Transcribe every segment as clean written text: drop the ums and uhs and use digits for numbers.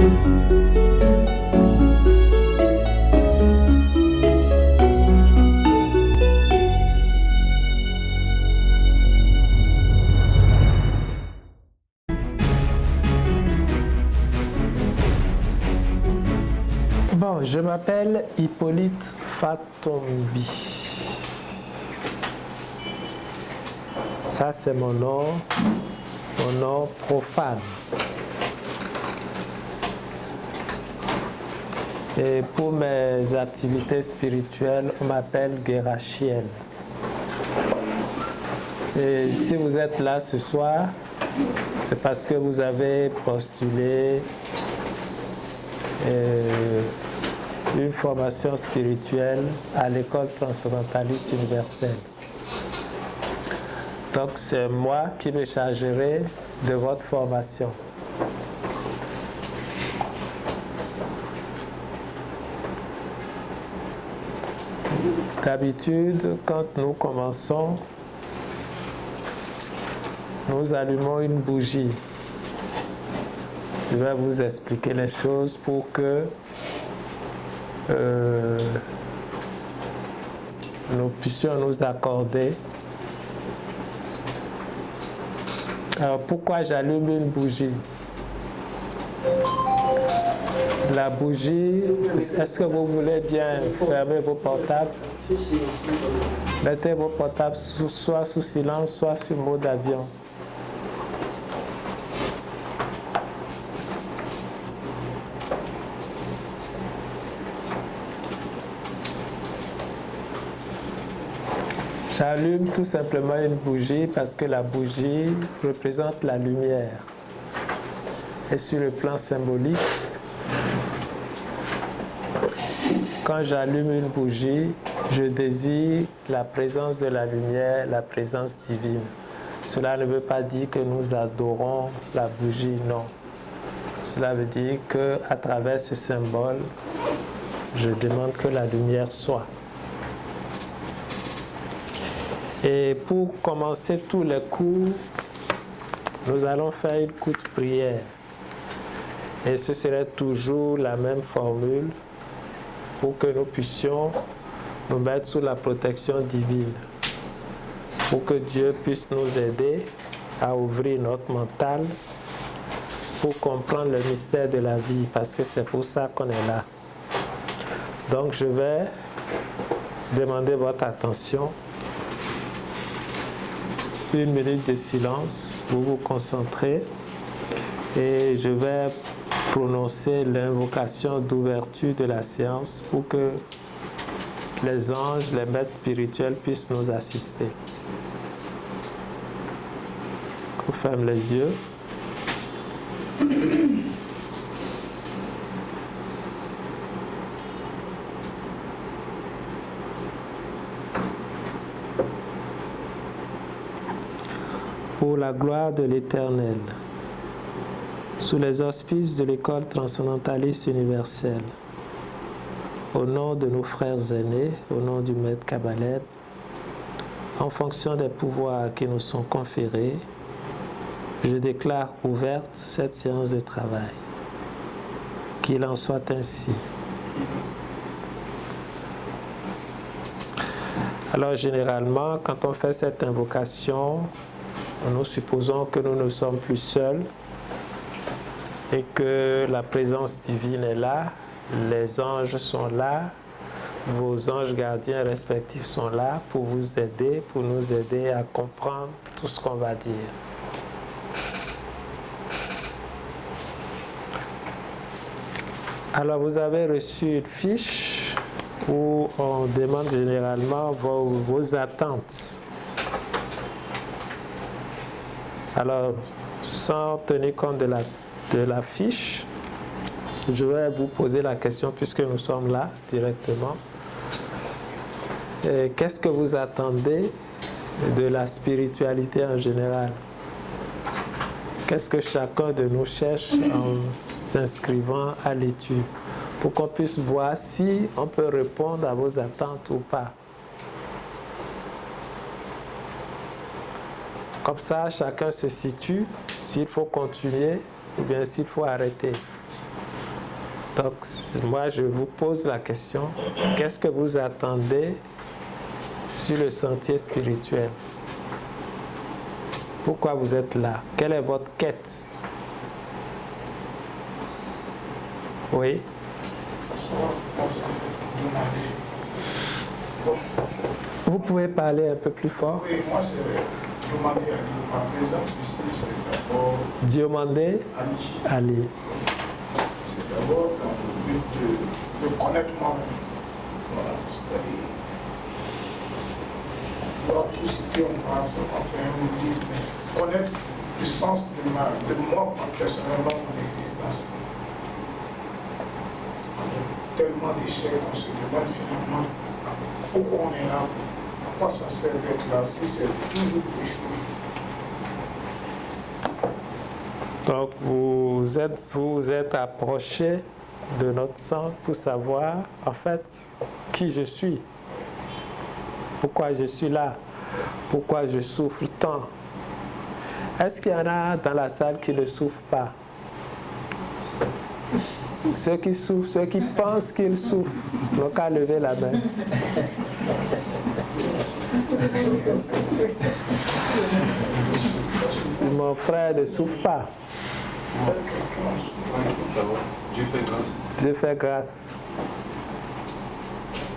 Bon, je m'appelle Hippolyte Fatombi. Ça, c'est mon nom profane. Et pour mes activités spirituelles, on m'appelle Guérachiel. Et si vous êtes là ce soir, c'est parce que vous avez postulé une formation spirituelle à l'école transcendentaliste universelle. Donc c'est moi qui me chargerai de votre formation. D'habitude, quand nous commençons, nous allumons une bougie. Je vais vous expliquer les choses pour que nous puissions nous accorder. Alors pourquoi j'allume une bougie? La bougie, est-ce que vous voulez bien fermer vos portables? Mettez vos portables soit sous silence, soit sur mode avion. J'allume tout simplement une bougie parce que la bougie représente la lumière. Et sur le plan symbolique, quand j'allume une bougie, je désire la présence de la lumière, la présence divine. Cela ne veut pas dire que nous adorons la bougie, non. Cela veut dire qu'à travers ce symbole, je demande que la lumière soit. Et pour commencer tous les cours, nous allons faire une courte prière. Et ce serait toujours la même formule pour que nous puissions nous mettre sous la protection divine. Pour que Dieu puisse nous aider à ouvrir notre mental pour comprendre le mystère de la vie, parce que c'est pour ça qu'on est là. Donc je vais demander votre attention. 1 minute de silence, vous vous concentrez et je vais prononcer l'invocation d'ouverture de la séance pour que les anges, les maîtres spirituels puissent nous assister. On ferme les yeux. Pour la gloire de l'Éternel, sous les auspices de l'école transcendentaliste universelle, au nom de nos frères aînés, au nom du Maître Kabbaleb, en fonction des pouvoirs qui nous sont conférés, je déclare ouverte cette séance de travail. Qu'il en soit ainsi. Alors généralement, quand on fait cette invocation, nous supposons que nous ne sommes plus seuls et que la présence divine est là, les anges sont là, vos anges gardiens respectifs sont là pour vous aider, pour nous aider à comprendre tout ce qu'on va dire. Alors vous avez reçu une fiche où on demande généralement vos attentes. Alors, sans tenir compte de la fiche, je vais vous poser la question puisque nous sommes là directement. Qu'est-ce que vous attendez de la spiritualité en général? Qu'est-ce que chacun de nous cherche en s'inscrivant à l'étude pour qu'on puisse voir si on peut répondre à vos attentes ou pas? Comme ça, chacun se situe s'il faut continuer ou bien s'il faut arrêter. Donc, moi, je vous pose la question, qu'est-ce que vous attendez sur le sentier spirituel? Pourquoi vous êtes là? Quelle est votre quête? Oui? Vous pouvez parler un peu plus fort? Oui, moi c'est Diomandé Ali. Ma présence ici, c'est d'abord Diomandé Ali. C'est d'abord dans le but de me connaître moi-même. Voilà, c'est-à-dire voir tout ce qu'on va faire, enfin, on dit, mais connaître le sens de moi personnellement, mon existence. Tellement d'échecs qu'on se demande finalement pourquoi on est là, à quoi ça sert d'être là, si c'est toujours pour échouer. Donc vous êtes approché de notre centre pour savoir en fait qui je suis, pourquoi je suis là, pourquoi je souffre tant. Est-ce qu'il y en a dans la salle qui ne souffrent pas? Ceux qui souffrent, ceux qui pensent qu'ils souffrent, n'ont qu'à lever la main. Si mon frère ne souffre pas, Dieu fait grâce. Dieu fait grâce.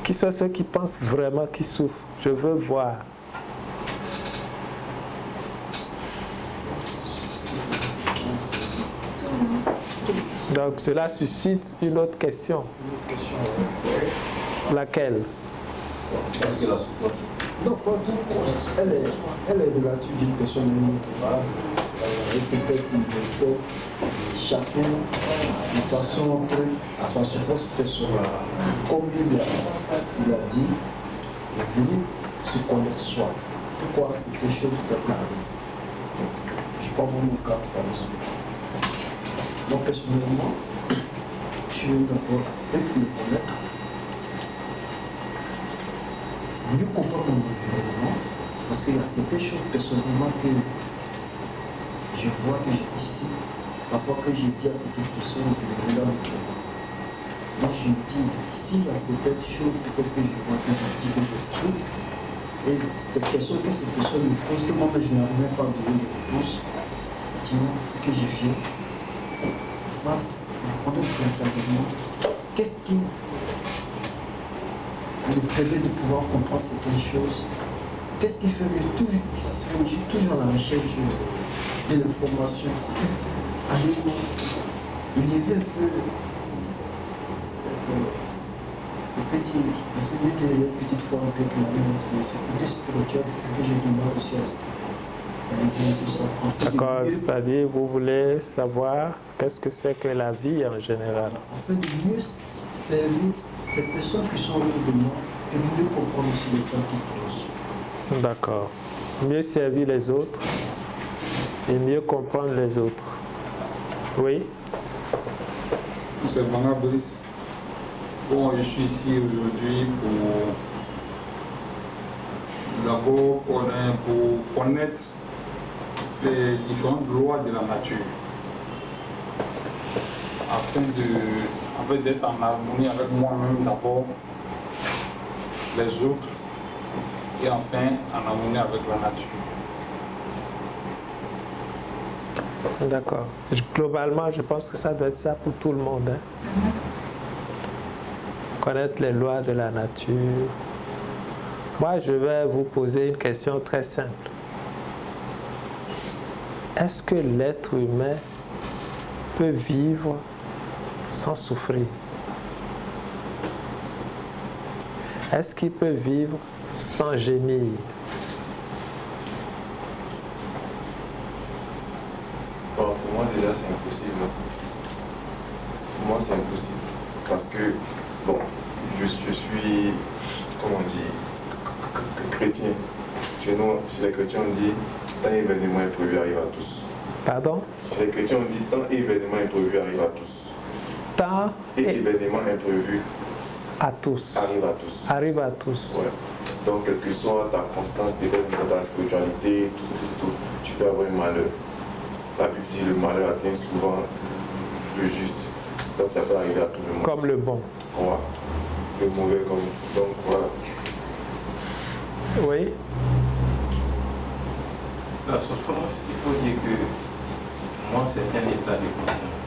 Qui sont ceux qui pensent vraiment qu'ils souffrent? Je veux voir. Donc cela suscite une autre question. Laquelle? Est-ce que la souffrance? Non, pas tout. Elle est relative d'une personne à une autre. Et peut-être qu'il essaie chacun de façon à sa souffrance personnelle. Comme il a dit, il est venu se connaître soi. Pourquoi c'est quelque chose qui arrive? Je prends mon cas par exemple. Moi personnellement, je suis venu d'abord un peu me connaître, mieux comprendre mon environnement, parce qu'il y a certaines choses personnellement que je vois que j'ai ici, parfois que je dis à certaines personnes que je regarde autrement. Donc je me dis, s'il y a certaines choses peut-être que je vois que je dis que j'exprime, et des questions que ces personnes me posent, que moi-même je n'arrive même pas à donner de réponse, je dis non, il faut que je vienne. On est véritablement qu'est-ce qui me permet de pouvoir comprendre certaines choses, qu'est-ce qui fait que je suis toujours à la recherche de l'information. Il y avait un peu le petit, parce que lui était une petite fois un peu que c'est côté spirituel que je demande aussi à expliquer. D'accord, c'est-à-dire vous voulez savoir qu'est-ce que c'est que la vie en général. En fait, de mieux servir ces personnes qui sont autour de moi et mieux comprendre aussi les gens qui posent. D'accord. Mieux servir les autres et mieux comprendre les autres. Oui? C'est vraiment Brice. Bon, je suis ici aujourd'hui pour d'abord connaître les différentes lois de la nature, afin d'être en harmonie avec moi-même d'abord, les autres, et enfin en harmonie avec la nature. D'accord. Globalement, je pense que ça doit être ça pour tout le monde. Hein? Connaître les lois de la nature. Moi, je vais vous poser une question très simple. Est-ce que l'être humain peut vivre sans souffrir? Est-ce qu'il peut vivre sans gémir? Bon, pour moi déjà c'est impossible. Pour moi c'est impossible. Parce que, bon, je suis, comment on dit, chrétien. Chez nous, chez les chrétiens on dit, tant événement imprévu arrive à tous. Pardon? Chez les chrétiens on dit, tant événement imprévu arrive à tous. Tant événement imprévu à tous. Arrive à tous. Arrive à tous. Ouais. Donc, quelle que soit ta constance, peut-être dans ta spiritualité, tout, tu peux avoir un malheur. La Bible dit le malheur atteint souvent le juste. Donc ça peut arriver à tout le monde. Comme le bon. Voilà. Le mauvais comme... Donc voilà. Oui. La souffrance, il faut dire que moi, c'est un état de conscience.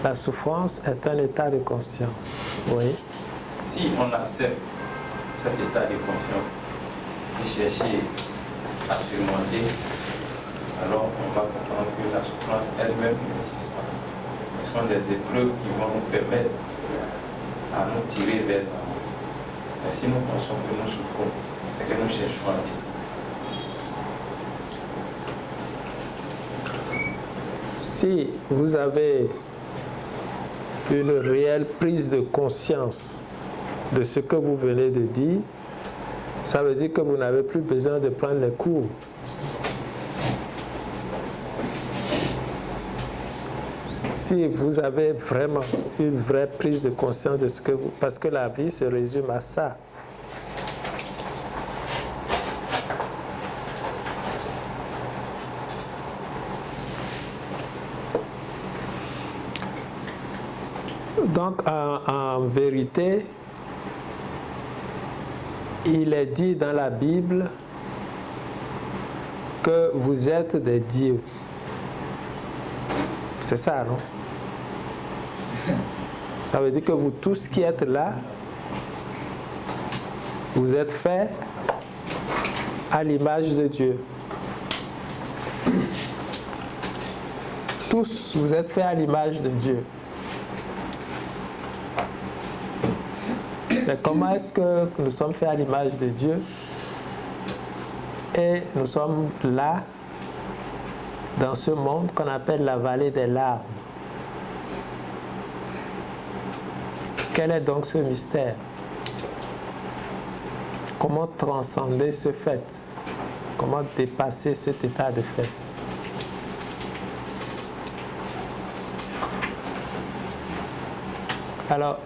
La souffrance est un état de conscience. Oui. Si on accepte cet état de conscience et chercher à surmonter, alors on va comprendre que la souffrance elle-même n'existe pas. Ce sont des épreuves qui vont nous permettre à nous tirer vers l'avant. Mais si nous pensons que nous souffrons, c'est que nous cherchons à descendre. Si vous avez une réelle prise de conscience de ce que vous venez de dire, ça veut dire que vous n'avez plus besoin de prendre les cours. Si vous avez vraiment une vraie prise de conscience de ce que vous... Parce que la vie se résume à ça. Donc, en vérité, il est dit dans la Bible que vous êtes des dieux. C'est ça, non? Ça veut dire que vous tous qui êtes là, vous êtes faits à l'image de Dieu. Tous, vous êtes faits à l'image de Dieu. Mais comment est-ce que nous sommes faits à l'image de Dieu et nous sommes là, dans ce monde qu'on appelle la vallée des larmes? Quel est donc ce mystère? Comment transcender ce fait? Comment dépasser cet état de fait? Alors,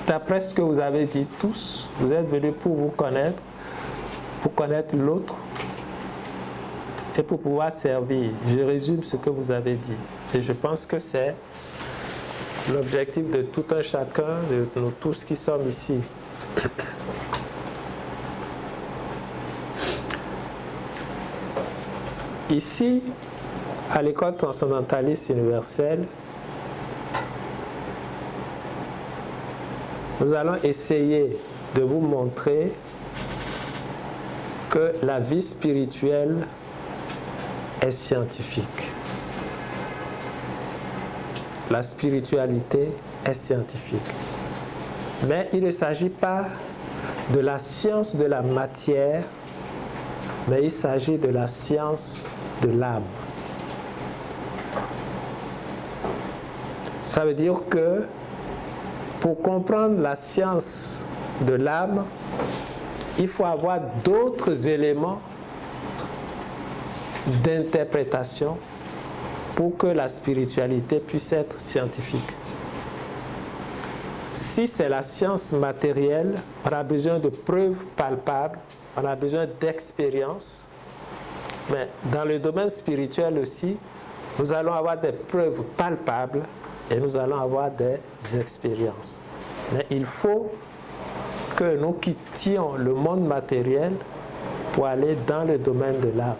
d'après ce que vous avez dit tous, vous êtes venus pour vous connaître, pour connaître l'autre et pour pouvoir servir. Je résume ce que vous avez dit. Et je pense que c'est l'objectif de tout un chacun, de nous tous qui sommes ici. Ici, à l'école transcendentaliste universelle, nous allons essayer de vous montrer que la vie spirituelle est scientifique. La spiritualité est scientifique. Mais il ne s'agit pas de la science de la matière, mais il s'agit de la science de l'âme. Ça veut dire que pour comprendre la science de l'âme, il faut avoir d'autres éléments d'interprétation pour que la spiritualité puisse être scientifique. Si c'est la science matérielle, on a besoin de preuves palpables, on a besoin d'expériences. Mais dans le domaine spirituel aussi, nous allons avoir des preuves palpables et nous allons avoir des expériences. Mais il faut que nous quittions le monde matériel pour aller dans le domaine de l'âme.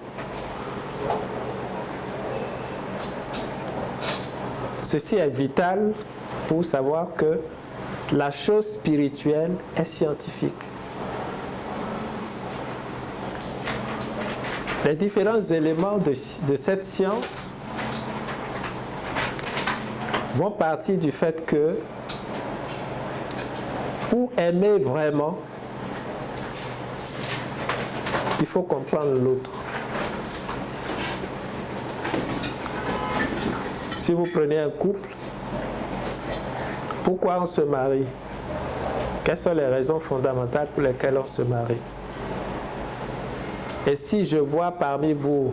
Ceci est vital pour savoir que la chose spirituelle est scientifique. Les différents éléments de cette science vont partir du fait que pour aimer vraiment, il faut comprendre l'autre. Si vous prenez un couple, pourquoi on se marie? Quelles sont les raisons fondamentales pour lesquelles on se marie? Et si je vois parmi vous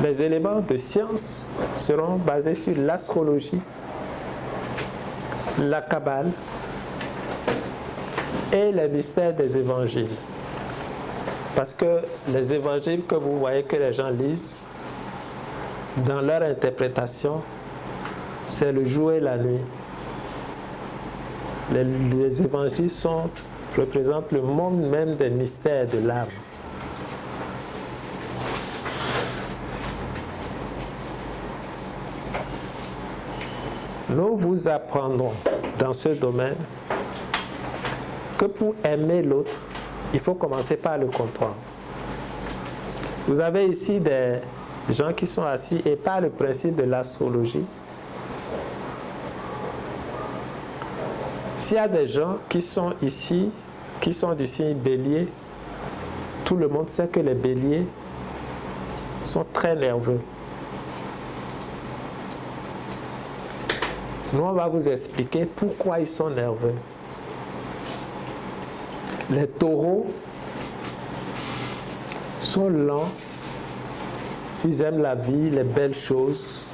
les éléments de science seront basés sur l'astrologie, la Kabbale et les mystères des évangiles. Parce que les évangiles que vous voyez que les gens lisent, dans leur interprétation, c'est le jour et la nuit. Les évangiles représentent le monde même des mystères de l'âme. Nous vous apprendrons dans ce domaine que pour aimer l'autre, il faut commencer par le comprendre. Vous avez ici des gens qui sont assis et par le principe de l'astrologie, s'il y a des gens qui sont ici, qui sont du signe bélier, tout le monde sait que les béliers sont très nerveux. Nous, on va vous expliquer pourquoi ils sont nerveux. Les taureaux sont lents, ils aiment la vie, les belles choses.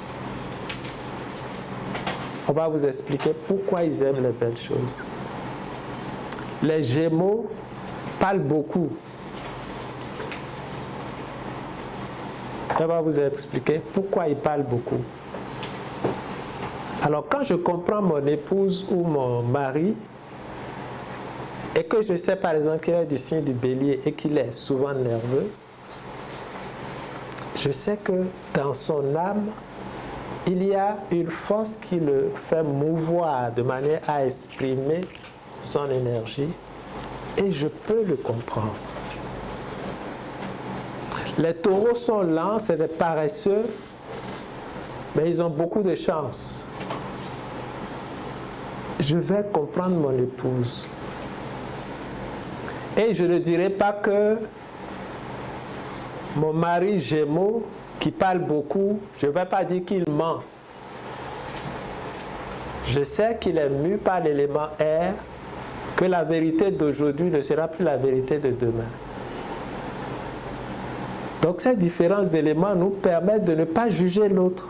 On va vous expliquer pourquoi ils aiment les belles choses. Les Gémeaux parlent beaucoup. On va vous expliquer pourquoi ils parlent beaucoup. Alors quand je comprends mon épouse ou mon mari, et que je sais par exemple qu'il est du signe du bélier et qu'il est souvent nerveux, je sais que dans son âme, il y a une force qui le fait mouvoir de manière à exprimer son énergie et je peux le comprendre. Les taureaux sont lents, c'est des paresseux, mais ils ont beaucoup de chance. Je vais comprendre mon épouse. Et je ne dirai pas que mon mari Gémeaux, qui parle beaucoup, je ne vais pas dire qu'il ment. Je sais qu'il est mu par l'élément air, que la vérité d'aujourd'hui ne sera plus la vérité de demain. Donc ces différents éléments nous permettent de ne pas juger l'autre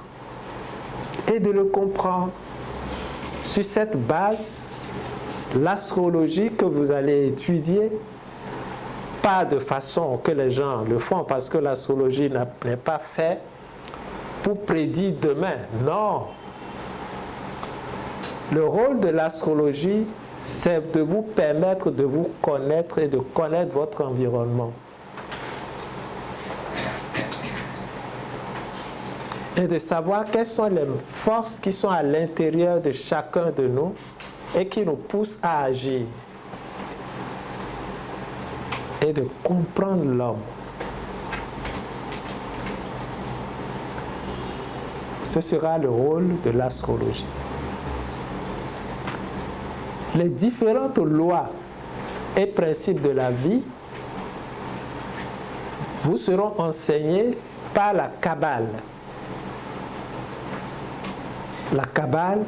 et de le comprendre. Sur cette base, l'astrologie que vous allez étudier, pas de façon que les gens le font, parce que l'astrologie n'est pas faite pour prédire demain. Non. Le rôle de l'astrologie, c'est de vous permettre de vous connaître et de connaître votre environnement. Et de savoir quelles sont les forces qui sont à l'intérieur de chacun de nous et qui nous poussent à agir. Et de comprendre l'homme. Ce sera le rôle de l'astrologie. Les différentes lois et principes de la vie vous seront enseignés par la Kabbale. La Kabbale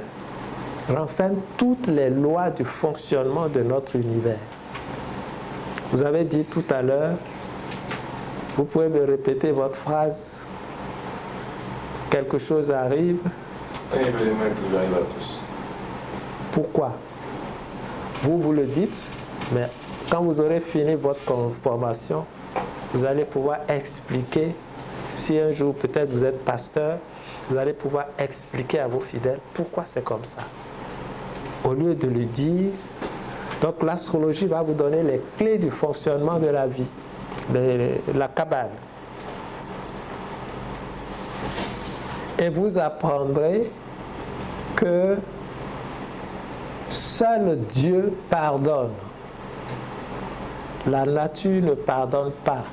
renferme toutes les lois du fonctionnement de notre univers. Vous avez dit tout à l'heure, vous pouvez me répéter votre phrase. Quelque chose arrive. Un événement qui arrive à tous. Pourquoi? Vous le dites, mais quand vous aurez fini votre formation, vous allez pouvoir expliquer, si un jour peut-être vous êtes pasteur, vous allez pouvoir expliquer à vos fidèles pourquoi c'est comme ça. Au lieu de le dire, donc l'astrologie va vous donner les clés du fonctionnement de la vie, de la Kabbale. Et vous apprendrez que seul Dieu pardonne. La nature ne pardonne pas.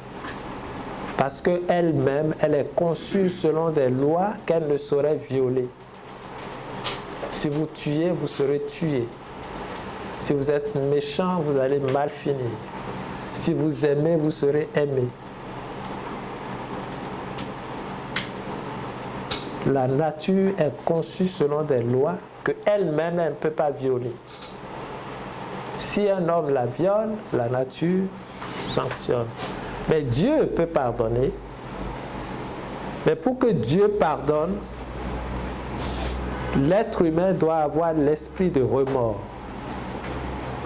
Parce qu'elle-même, elle est conçue selon des lois qu'elle ne saurait violer. Si vous tuez, vous serez tué. Si vous êtes méchant, vous allez mal finir. Si vous aimez, vous serez aimé. La nature est conçue selon des lois qu'elle-même ne peut pas violer. Si un homme la viole, la nature sanctionne. Mais Dieu peut pardonner. Mais pour que Dieu pardonne, l'être humain doit avoir l'esprit de remords,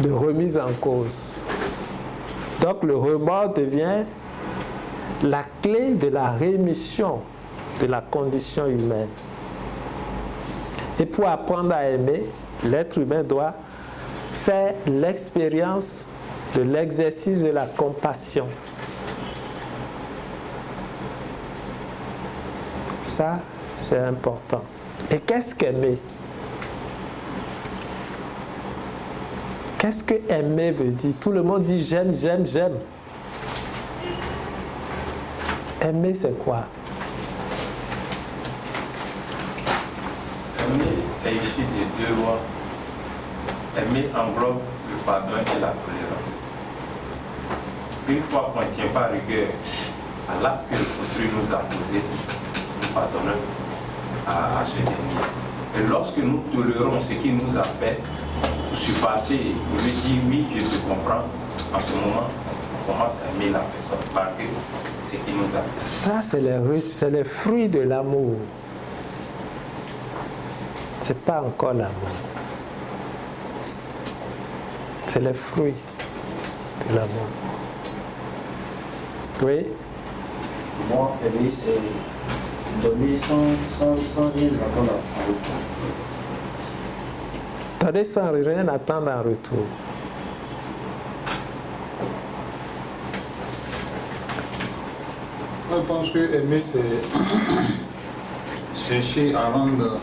de remise en cause. Donc le remords devient la clé de la rémission de la condition humaine. Et pour apprendre à aimer, l'être humain doit faire l'expérience de l'exercice de la compassion. Ça, c'est important. Et qu'est-ce qu'aimer? Qu'est-ce que aimer veut dire? Tout le monde dit j'aime, j'aime, j'aime. Aimer, c'est quoi? Aimer est issu des deux lois. Aimer englobe le pardon et la tolérance. Une fois qu'on ne tient pas rigueur à l'acte que autrui nous a posé, nous pardonnons à ce dernier. Et lorsque nous tolérons ce qu'il nous a fait, pour surpasser, pour lui dire oui, je te comprends, en ce moment, on commence à aimer la personne malgré ce qu'il nous a fait. Ça, c'est les fruits de l'amour. C'est pas encore l'amour. C'est les fruits de l'amour. Oui? Moi, aimer, c'est donner sans rien attendre en retour. Donner sans rien attendre en retour. Je pense que aimer, c'est chercher à rendre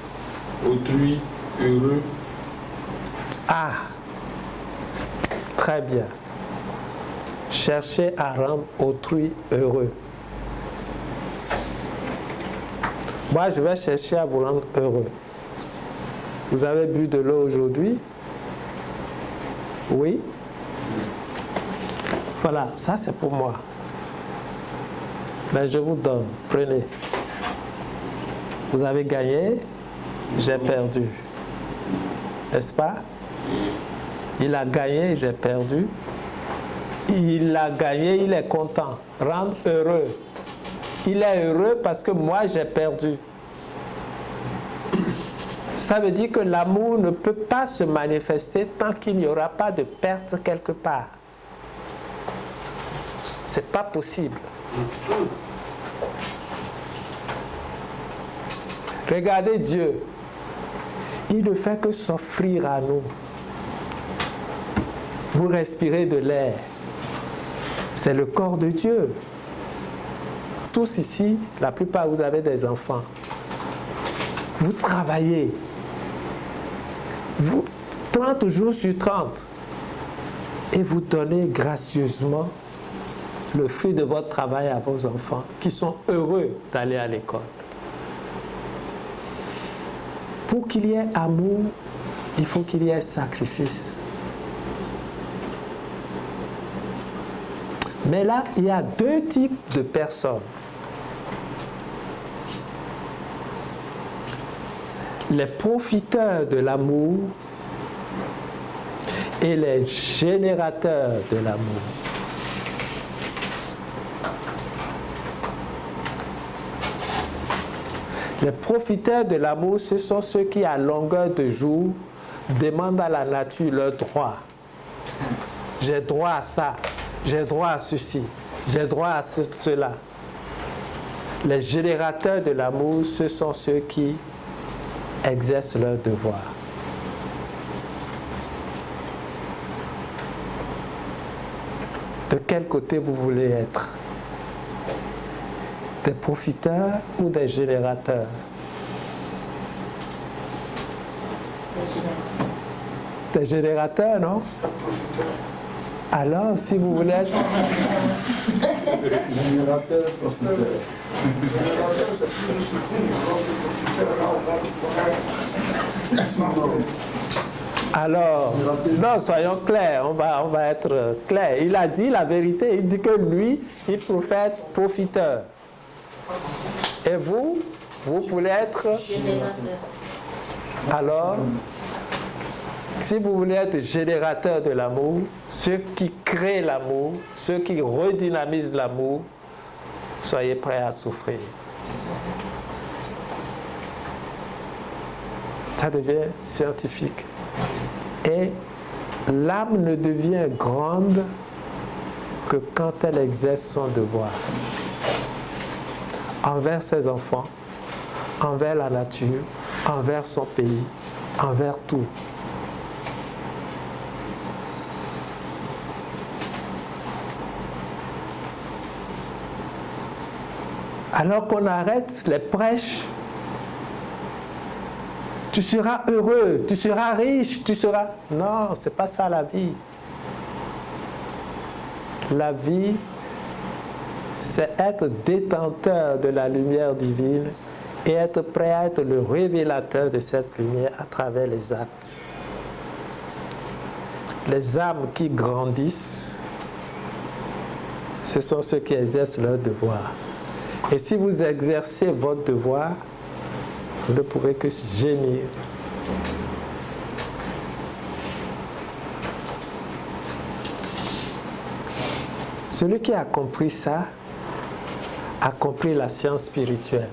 autrui heureux. Ah! Très bien. Chercher à rendre autrui heureux. Moi, je vais chercher à vous rendre heureux. Vous avez bu de l'eau aujourd'hui? Oui? Voilà, ça c'est pour moi. Ben, je vous donne, prenez. Vous avez gagné, j'ai perdu. N'est-ce pas? Il a gagné, j'ai perdu. Il a gagné, il est content. Rendre heureux. Il est heureux parce que moi, j'ai perdu. Ça veut dire que l'amour ne peut pas se manifester tant qu'il n'y aura pas de perte quelque part. C'est pas possible. Regardez Dieu. Il ne fait que s'offrir à nous. Vous respirez de l'air. C'est le corps de Dieu. Tous ici, la plupart, vous avez des enfants. Vous travaillez. Vous, 30 jours sur 30. Et vous donnez gracieusement le fruit de votre travail à vos enfants qui sont heureux d'aller à l'école. Pour qu'il y ait amour, il faut qu'il y ait sacrifice. Mais là, il y a deux types de personnes. Les profiteurs de l'amour et les générateurs de l'amour. Les profiteurs de l'amour, ce sont ceux qui, à longueur de jour, demandent à la nature leurs droits. J'ai droit à ça, j'ai droit à ceci, j'ai droit à cela. Les générateurs de l'amour, ce sont ceux qui exercent leurs devoirs. De quel côté vous voulez être? Des profiteurs ou des générateurs? Des générateurs, non? Alors, si vous voulez être... Générateur, profiteur. Générateur, c'est plus de souffrir. Le profiteur, là, au moins, tu connais. Alors, non, soyons clairs, on va être clairs. Il a dit la vérité, il dit que lui, il préfère être profiteur. Et vous voulez être... Alors, si vous voulez être générateur de l'amour, ceux qui créent l'amour, ceux qui redynamisent l'amour, soyez prêts à souffrir. Ça devient scientifique. Et l'âme ne devient grande que quand elle exerce son devoir envers ses enfants, envers la nature, envers son pays, envers tout. Alors qu'on arrête les prêches, tu seras heureux, tu seras riche, tu seras... Non, c'est pas ça la vie. La vie, c'est être détenteur de la lumière divine et être prêt à être le révélateur de cette lumière à travers les actes. Les âmes qui grandissent, ce sont ceux qui exercent leur devoir. Et si vous exercez votre devoir, vous ne pourrez que gémir. Celui qui a compris ça, a compris la science spirituelle.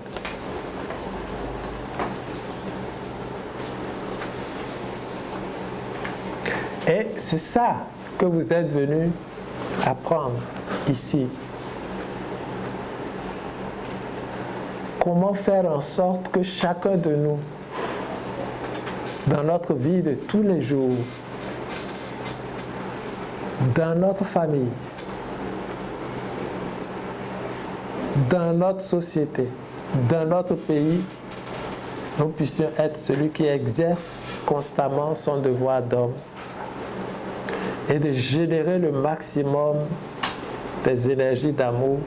Et c'est ça que vous êtes venus apprendre ici. Comment faire en sorte que chacun de nous, dans notre vie de tous les jours, dans notre famille, dans notre société, dans notre pays, nous puissions être celui qui exerce constamment son devoir d'homme et de générer le maximum des énergies d'amour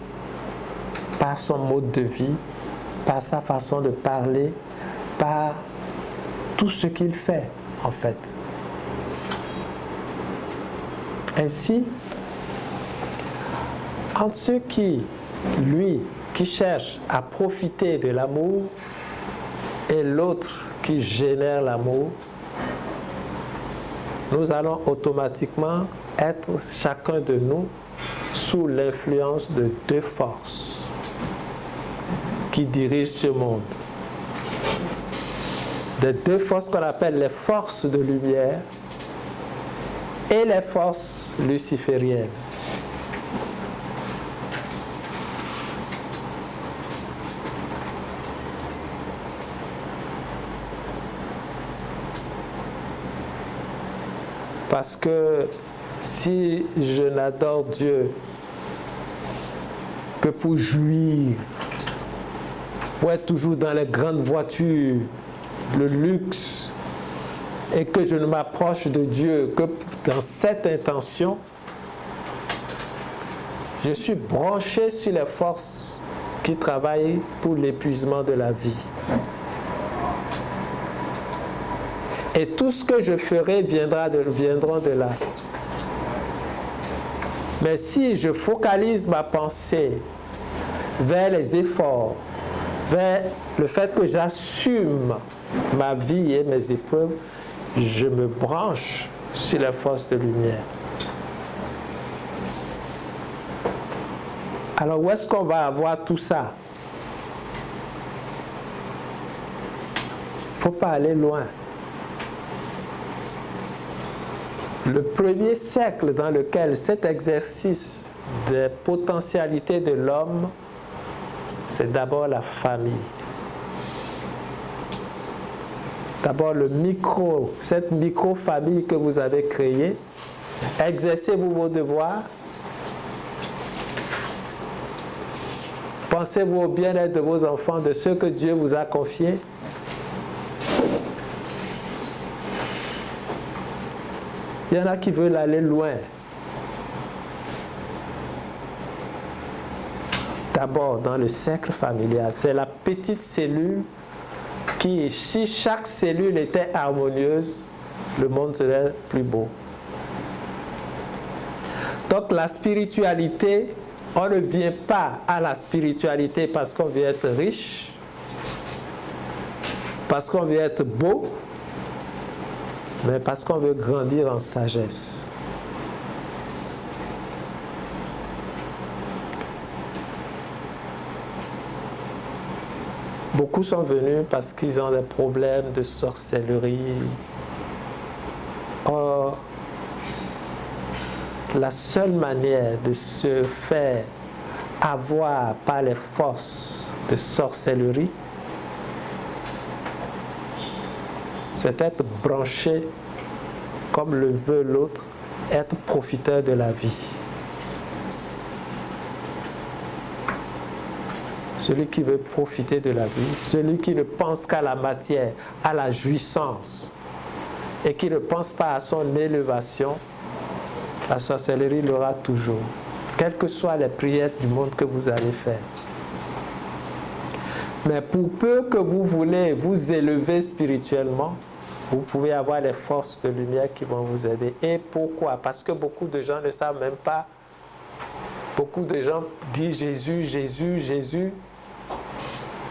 par son mode de vie, par sa façon de parler, par tout ce qu'il fait en fait. Ainsi, entre ceux qui cherche à profiter de l'amour et l'autre qui génère l'amour, nous allons automatiquement être chacun de nous sous l'influence de deux forces qui dirigent ce monde. Des deux forces qu'on appelle les forces de lumière et les forces lucifériennes. Parce que si je n'adore Dieu que pour jouir, pour être toujours dans les grandes voitures, le luxe, et que je ne m'approche de Dieu que dans cette intention, je suis branché sur les forces qui travaillent pour l'épuisement de la vie. Et tout ce que je ferai viendront de là. Mais si je focalise ma pensée vers les efforts, vers le fait que j'assume ma vie et mes épreuves, je me branche sur les forces de lumière. Alors où est-ce qu'on va avoir tout ça? Il ne faut pas aller loin. Le premier siècle dans lequel cet exercice des potentialités de l'homme, c'est d'abord la famille. D'abord cette micro-famille que vous avez créée. Exercez-vous vos devoirs. Pensez-vous au bien-être de vos enfants, de ceux que Dieu vous a confiés. Il y en a qui veulent aller loin. D'abord, dans le cercle familial, c'est la petite cellule qui, si chaque cellule était harmonieuse, le monde serait plus beau. Donc la spiritualité, on ne vient pas à la spiritualité parce qu'on veut être riche, parce qu'on veut être beau, mais parce qu'on veut grandir en sagesse. Beaucoup sont venus parce qu'ils ont des problèmes de sorcellerie. Or, la seule manière de se faire avoir par les forces de sorcellerie, c'est être branché, comme le veut l'autre, être profiteur de la vie. Celui qui veut profiter de la vie, celui qui ne pense qu'à la matière, à la jouissance, et qui ne pense pas à son élévation, la sorcellerie l'aura toujours, quelles que soient les prières du monde que vous allez faire. Mais pour peu que vous voulez vous élever spirituellement, vous pouvez avoir les forces de lumière qui vont vous aider. Et pourquoi? Parce que beaucoup de gens ne savent même pas. Beaucoup de gens disent Jésus, Jésus, Jésus.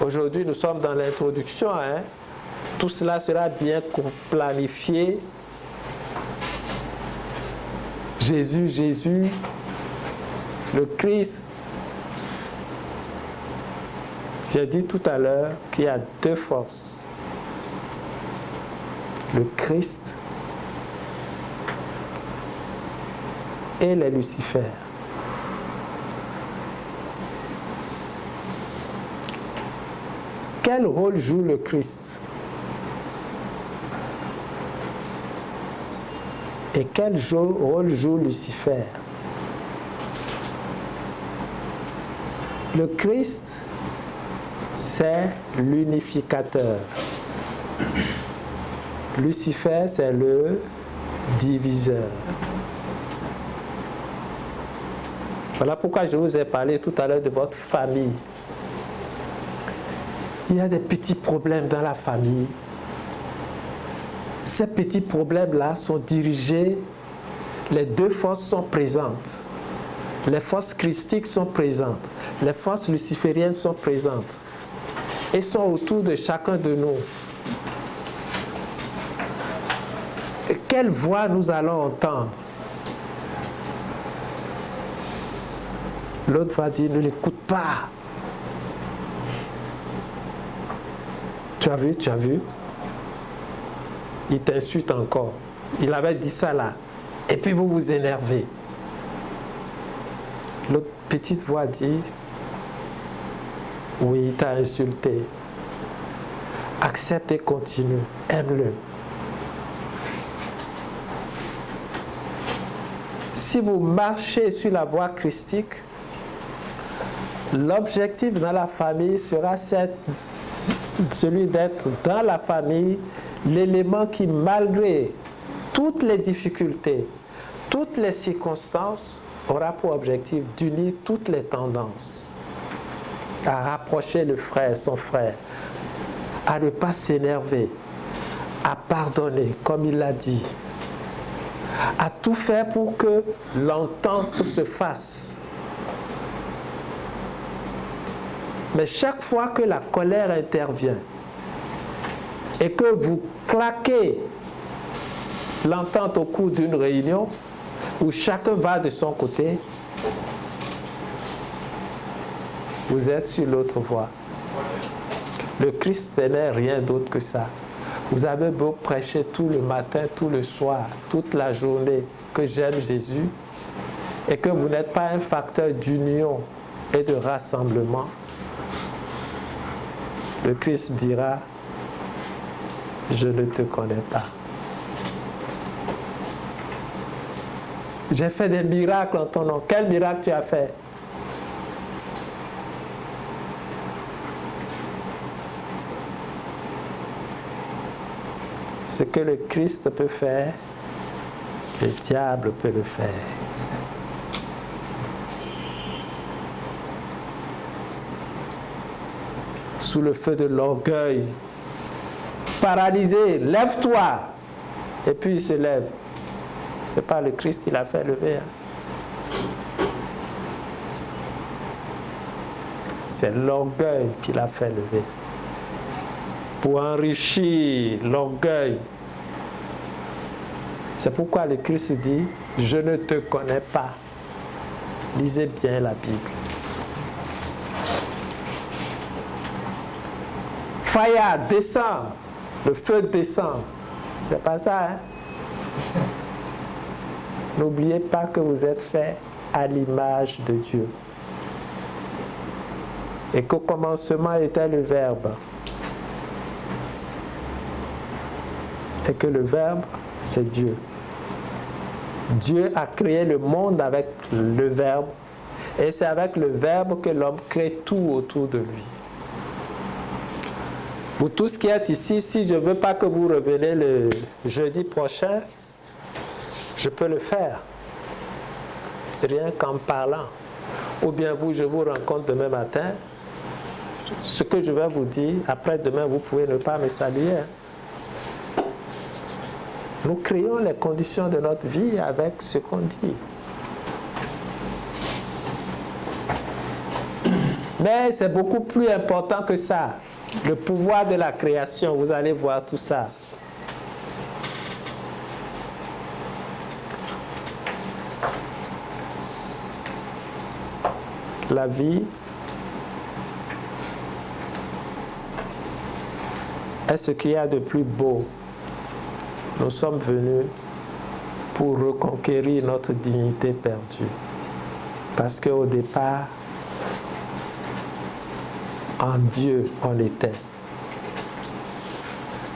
Aujourd'hui, nous sommes dans l'introduction. Tout cela sera bien planifié. Jésus, Jésus, le Christ. J'ai dit tout à l'heure qu'il y a deux forces. Le Christ et les Lucifères. Quel rôle joue le Christ? Et quel rôle joue Lucifer? Le Christ, c'est l'unificateur. Lucifer, c'est le diviseur. Voilà pourquoi je vous ai parlé tout à l'heure de votre famille. Il y a des petits problèmes dans la famille. Ces petits problèmes-là sont dirigés, les deux forces sont présentes. Les forces christiques sont présentes, les forces lucifériennes sont présentes et sont autour de chacun de nous. Et quelle voix nous allons entendre? L'autre va dire, ne l'écoute pas. Tu as vu, tu as vu? Il t'insulte encore. Il avait dit ça là. Et puis vous vous énervez. L'autre petite voix dit, oui, il t'a insulté. Accepte et continue. Aime-le. Si vous marchez sur la voie christique, l'objectif dans la famille sera celui d'être dans la famille l'élément qui, malgré toutes les difficultés, toutes les circonstances, aura pour objectif d'unir toutes les tendances, à rapprocher le frère, son frère, à ne pas s'énerver, à pardonner, comme il l'a dit, à tout faire pour que l'entente se fasse. Mais chaque fois que la colère intervient et que vous claquez l'entente au cours d'une réunion où chacun va de son côté, vous êtes sur l'autre voie. Le Christ n'est rien d'autre que ça. Vous avez beau prêcher tout le matin, tout le soir, toute la journée que j'aime Jésus et que vous n'êtes pas un facteur d'union et de rassemblement, le Christ dira, je ne te connais pas. J'ai fait des miracles en ton nom. Quel miracle tu as fait? Ce que le Christ peut faire, le diable peut le faire. Sous le feu de l'orgueil, paralysé, lève-toi. Et puis il se lève. Ce n'est pas le Christ qui l'a fait lever. C'est l'orgueil qui l'a fait lever. Pour enrichir l'orgueil. C'est pourquoi le Christ dit, je ne te connais pas. Lisez bien la Bible. Faya, descend. Le feu descend. C'est pas ça, hein? N'oubliez pas que vous êtes fait à l'image de Dieu. Et qu'au commencement était le Verbe. et que le Verbe, c'est Dieu. Dieu a créé le monde avec le Verbe, et c'est avec le Verbe que l'homme crée tout autour de lui. Vous tous qui êtes ici, si je ne veux pas que vous reveniez le jeudi prochain, je peux le faire, rien qu'en parlant. Ou bien vous, je vous rencontre demain matin, ce que je vais vous dire, après-demain, vous pouvez ne pas me saluer. Nous créons les conditions de notre vie avec ce qu'on dit. Mais c'est beaucoup plus important que ça. Le pouvoir de la création, vous allez voir tout ça. La vie est ce qu'il y a de plus beau. Nous sommes venus pour reconquérir notre dignité perdue. Parce qu'au départ, en Dieu, on était.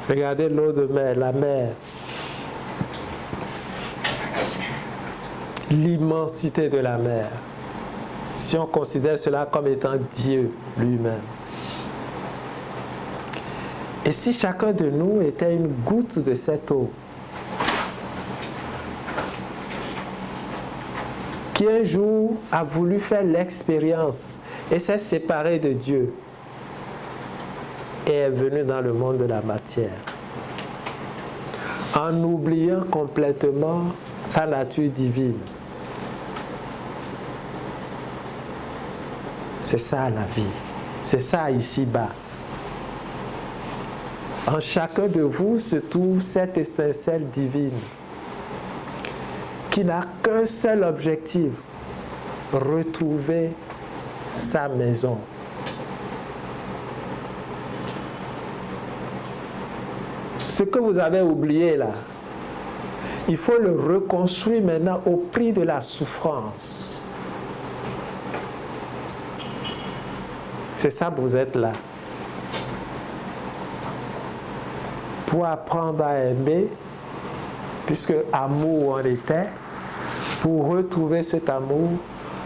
Regardez l'eau de mer, la mer. L'immensité de la mer. Si on considère cela comme étant Dieu lui-même. Et si chacun de nous était une goutte de cette eau, qui un jour a voulu faire l'expérience et s'est séparé de Dieu et est venu dans le monde de la matière, en oubliant complètement sa nature divine. C'est ça la vie, c'est ça ici-bas. En chacun de vous se trouve cette étincelle divine qui n'a qu'un seul objectif, retrouver sa maison. Ce que vous avez oublié là, il faut le reconstruire maintenant au prix de la souffrance. C'est ça que vous êtes là. Pour apprendre à aimer, puisque amour on était, pour retrouver cet amour,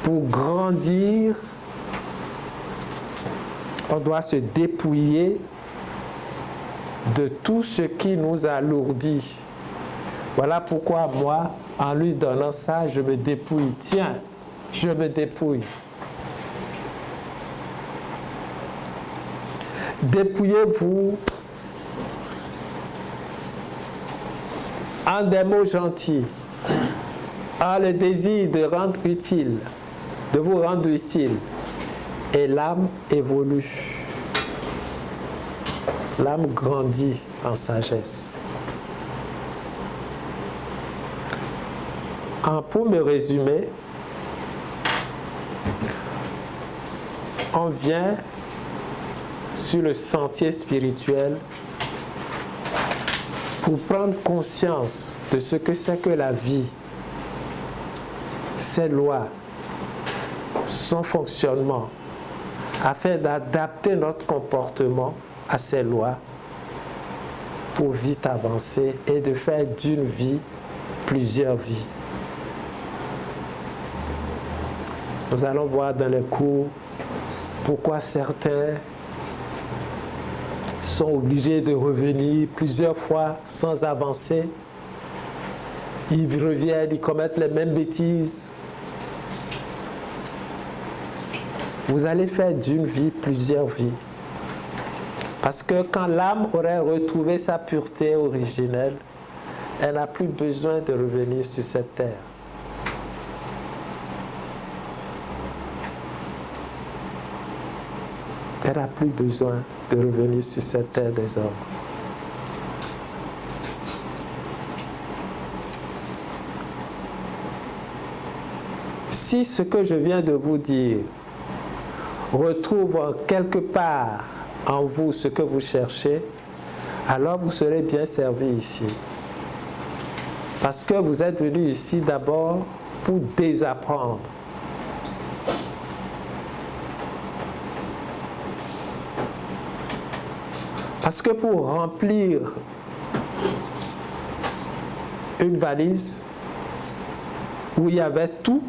pour grandir, on doit se dépouiller de tout ce qui nous alourdit. Voilà pourquoi moi, en lui donnant ça, je me dépouille. Tiens, je me dépouille. Dépouillez-vous en des mots gentils, en le désir de rendre utile, de vous rendre utile. Et l'âme évolue. L'âme grandit en sagesse. Pour me résumer, on vient sur le sentier spirituel pour prendre conscience de ce que c'est que la vie, ses lois, son fonctionnement, afin d'adapter notre comportement à ces lois pour vite avancer et de faire d'une vie plusieurs vies. Nous allons voir dans les cours pourquoi certains sont obligés de revenir plusieurs fois sans avancer. Ils reviennent, ils commettent les mêmes bêtises. Vous allez faire d'une vie plusieurs vies. Parce que quand l'âme aurait retrouvé sa pureté originelle, elle n'a plus besoin de revenir sur cette terre. Elle n'a plus besoin de revenir sur cette terre des hommes. Si ce que je viens de vous dire retrouve quelque part en vous ce que vous cherchez, alors vous serez bien servi ici. Parce que vous êtes venu ici d'abord pour désapprendre. Parce que pour remplir une valise où il y avait tout,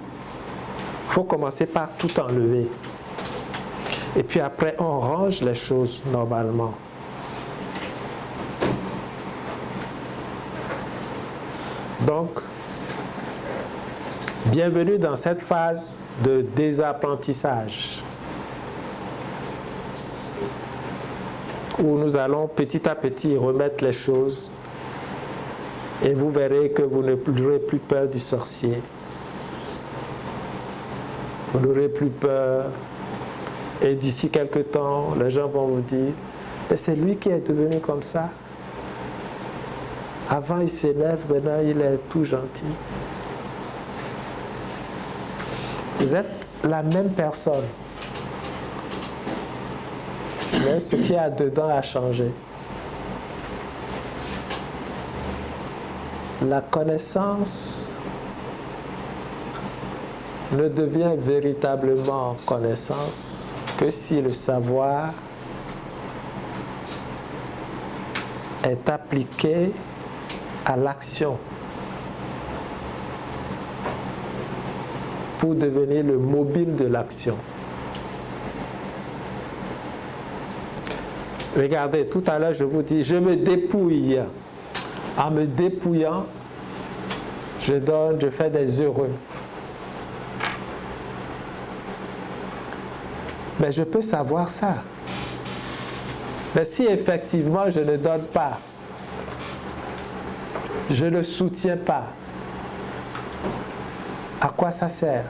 il faut commencer par tout enlever. Et puis après, on range les choses normalement. Donc, bienvenue dans cette phase de désapprentissage où nous allons petit à petit remettre les choses et vous verrez que vous n'aurez plus peur du sorcier. Vous n'aurez plus peur. Et d'ici quelque temps, les gens vont vous dire « c'est lui qui est devenu comme ça. Avant, il s'élève, maintenant, il est tout gentil. » Vous êtes la même personne. Mais ce qu'il y a dedans a changé. La connaissance ne devient véritablement connaissance que si le savoir est appliqué à l'action pour devenir le mobile de l'action. Regardez, tout à l'heure je vous dis, je me dépouille. En me dépouillant, je fais des heureux. Mais je peux savoir ça. Mais si effectivement je ne donne pas, je ne soutiens pas, à quoi ça sert?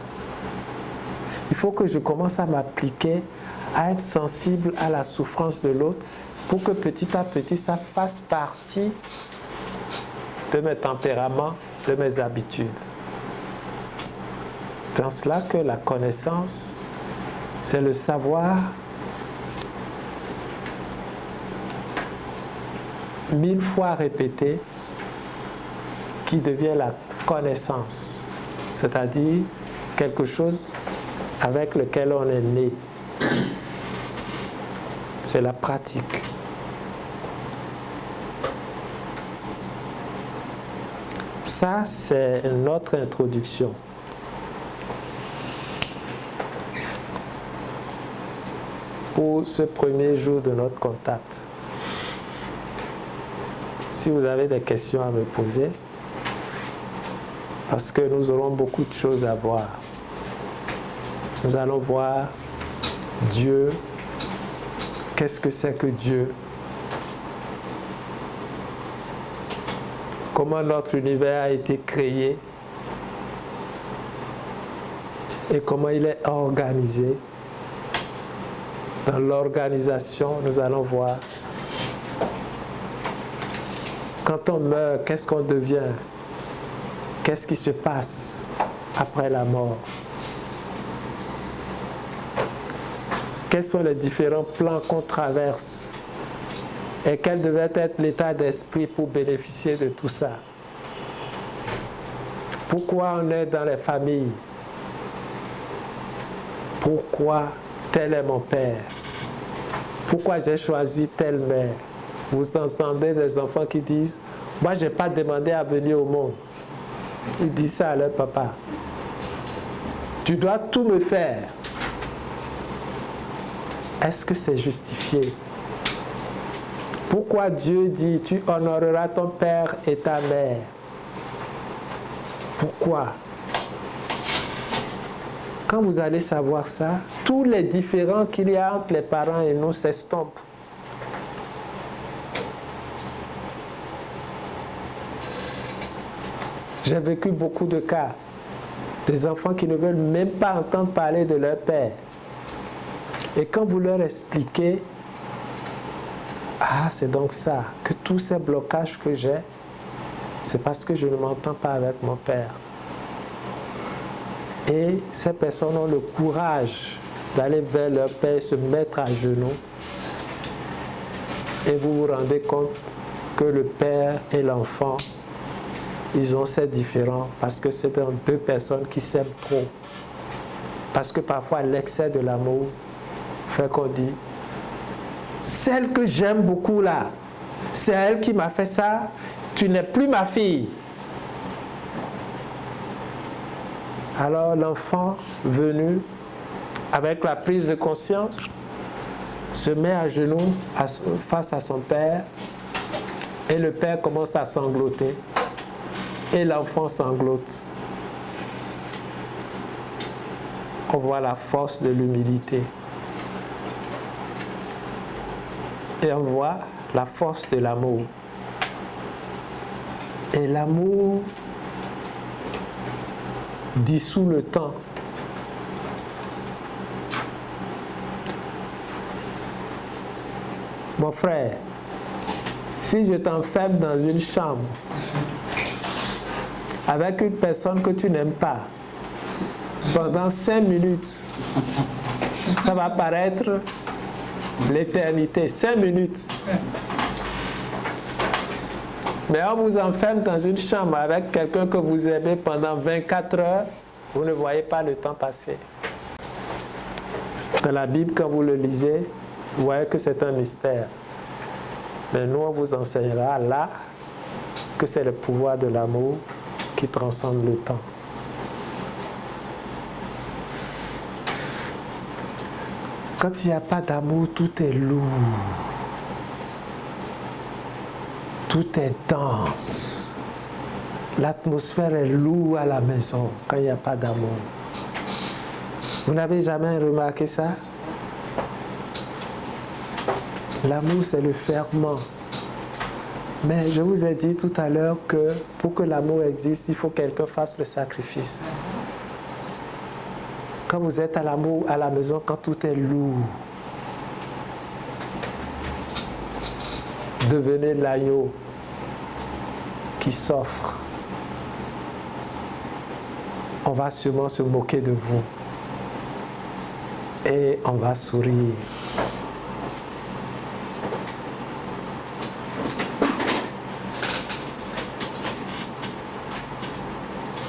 Il faut que je commence à m'appliquer, à être sensible à la souffrance de l'autre pour que petit à petit ça fasse partie de mes tempéraments, de mes habitudes. Dans cela que la connaissance, c'est le savoir 1000 fois répété qui devient la connaissance, c'est-à-dire quelque chose avec lequel on est né. C'est la pratique. Ça, c'est notre introduction. Pour ce premier jour de notre contact. Si vous avez des questions à me poser, parce que nous aurons beaucoup de choses à voir. Nous allons voir Dieu. Qu'est-ce que c'est que Dieu? Comment notre univers a été créé et comment il est organisé. Dans l'organisation, nous allons voir quand on meurt, qu'est-ce qu'on devient? Qu'est-ce qui se passe après la mort? Quels sont les différents plans qu'on traverse? Et quel devait être l'état d'esprit pour bénéficier de tout ça? Pourquoi on est dans les familles? Pourquoi tel est mon père? Pourquoi j'ai choisi telle mère? Vous entendez des enfants qui disent « Moi, je n'ai pas demandé à venir au monde. » Ils disent ça à leur papa. « Tu dois tout me faire. » Est-ce que c'est justifié? Pourquoi Dieu dit « Tu honoreras ton père et ta mère » ? Pourquoi? Quand vous allez savoir ça, tous les différends qu'il y a entre les parents et nous s'estompent. J'ai vécu beaucoup de cas. Des enfants qui ne veulent même pas entendre parler de leur père. Et quand vous leur expliquez, ah, c'est donc ça, que tous ces blocages que j'ai, c'est parce que je ne m'entends pas avec mon père. Et ces personnes ont le courage d'aller vers leur père, se mettre à genoux. Et vous vous rendez compte que le père et l'enfant, ils ont ces différends parce que c'est deux personnes qui s'aiment trop. Parce que parfois l'excès de l'amour fait qu'on dit « Celle que j'aime beaucoup là, c'est elle qui m'a fait ça, tu n'es plus ma fille. » Alors l'enfant venu, avec la prise de conscience, se met à genoux face à son père et le père commence à sangloter et l'enfant sanglote. On voit la force de l'humilité et on voit la force de l'amour. Et l'amour dissout le temps. Mon frère, si je t'enferme dans une chambre avec une personne que tu n'aimes pas pendant 5 minutes, ça va paraître l'éternité, 5 minutes. Mais on vous enferme dans une chambre avec quelqu'un que vous aimez pendant 24 heures, vous ne voyez pas le temps passer. Dans la Bible, quand vous le lisez, vous voyez que c'est un mystère. Mais nous, on vous enseignera là que c'est le pouvoir de l'amour qui transcende le temps. Quand il n'y a pas d'amour, tout est lourd. Tout est dense. L'atmosphère est lourde à la maison quand il n'y a pas d'amour. Vous n'avez jamais remarqué ça? L'amour, c'est le ferment. Mais je vous ai dit tout à l'heure que pour que l'amour existe, il faut que quelqu'un fasse le sacrifice. Quand vous êtes à l'amour à la maison, quand tout est lourd, devenez l'agneau qui s'offre. On va sûrement se moquer de vous. Et on va sourire.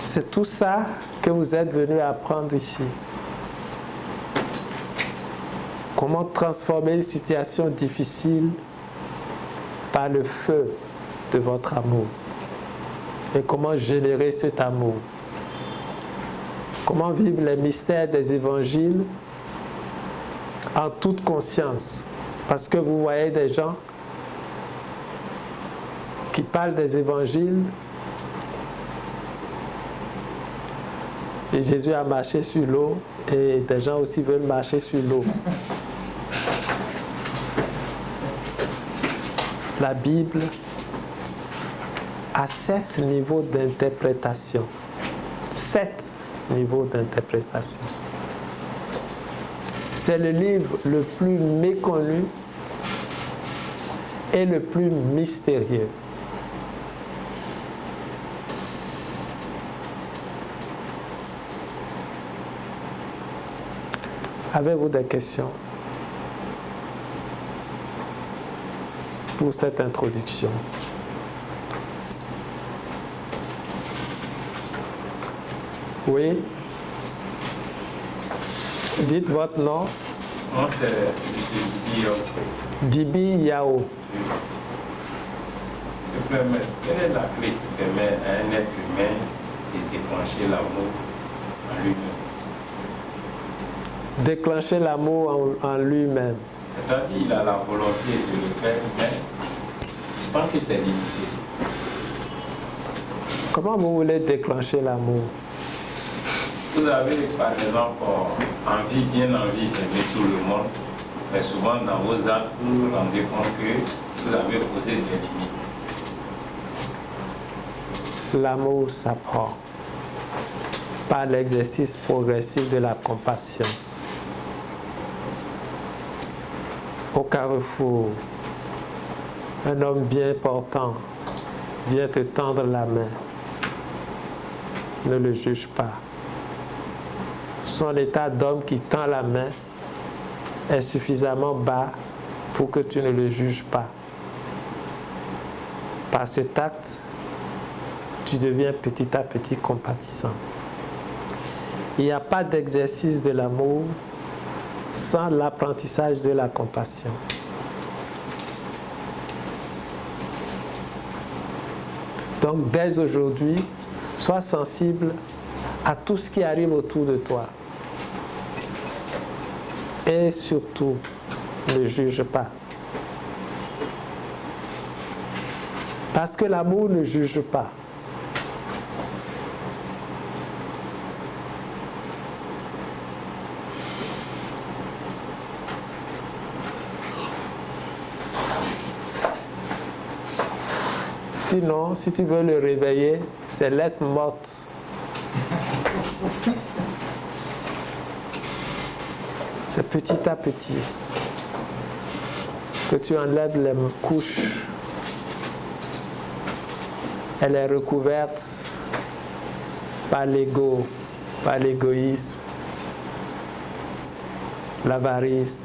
C'est tout ça que vous êtes venus apprendre ici. Comment transformer une situation difficile par le feu de votre amour. Et comment générer cet amour. Comment vivre les mystères des évangiles en toute conscience. Parce que vous voyez des gens qui parlent des évangiles et Jésus a marché sur l'eau et des gens aussi veulent marcher sur l'eau. La Bible a 7 niveaux d'interprétation. 7 niveaux d'interprétation. C'est le livre le plus méconnu et le plus mystérieux. Avez-vous des questions pour cette introduction? Oui. Dites votre nom. Moi, c'est Dibi Yao. Dibi Yao. S'il vous plaît, mais quelle est la clé qui permet à un être humain de déclencher l'amour en lui-même? Déclencher l'amour en lui-même. C'est-à-dire qu'il a la volonté de le faire, mais sans que c'est limité. Comment vous voulez déclencher l'amour? Vous avez par exemple bien envie d'aimer tout le monde, mais souvent dans vos actes, vous vous rendez compte que vous avez posé des limites. L'amour s'apprend par l'exercice progressif de la compassion. Au carrefour, un homme bien portant vient te tendre la main. Ne le juge pas. Son état d'homme qui tend la main est suffisamment bas pour que tu ne le juges pas. Par cet acte, tu deviens petit à petit compatissant. Il n'y a pas d'exercice de l'amour sans l'apprentissage de la compassion. Donc, dès aujourd'hui, sois sensible à tout ce qui arrive autour de toi. Et surtout, ne juge pas. Parce que l'amour ne juge pas. Sinon, si tu veux le réveiller, c'est l'être morte. C'est petit à petit que tu enlèves les couches. Elle est recouverte par l'ego, par l'égoïsme, l'avarice,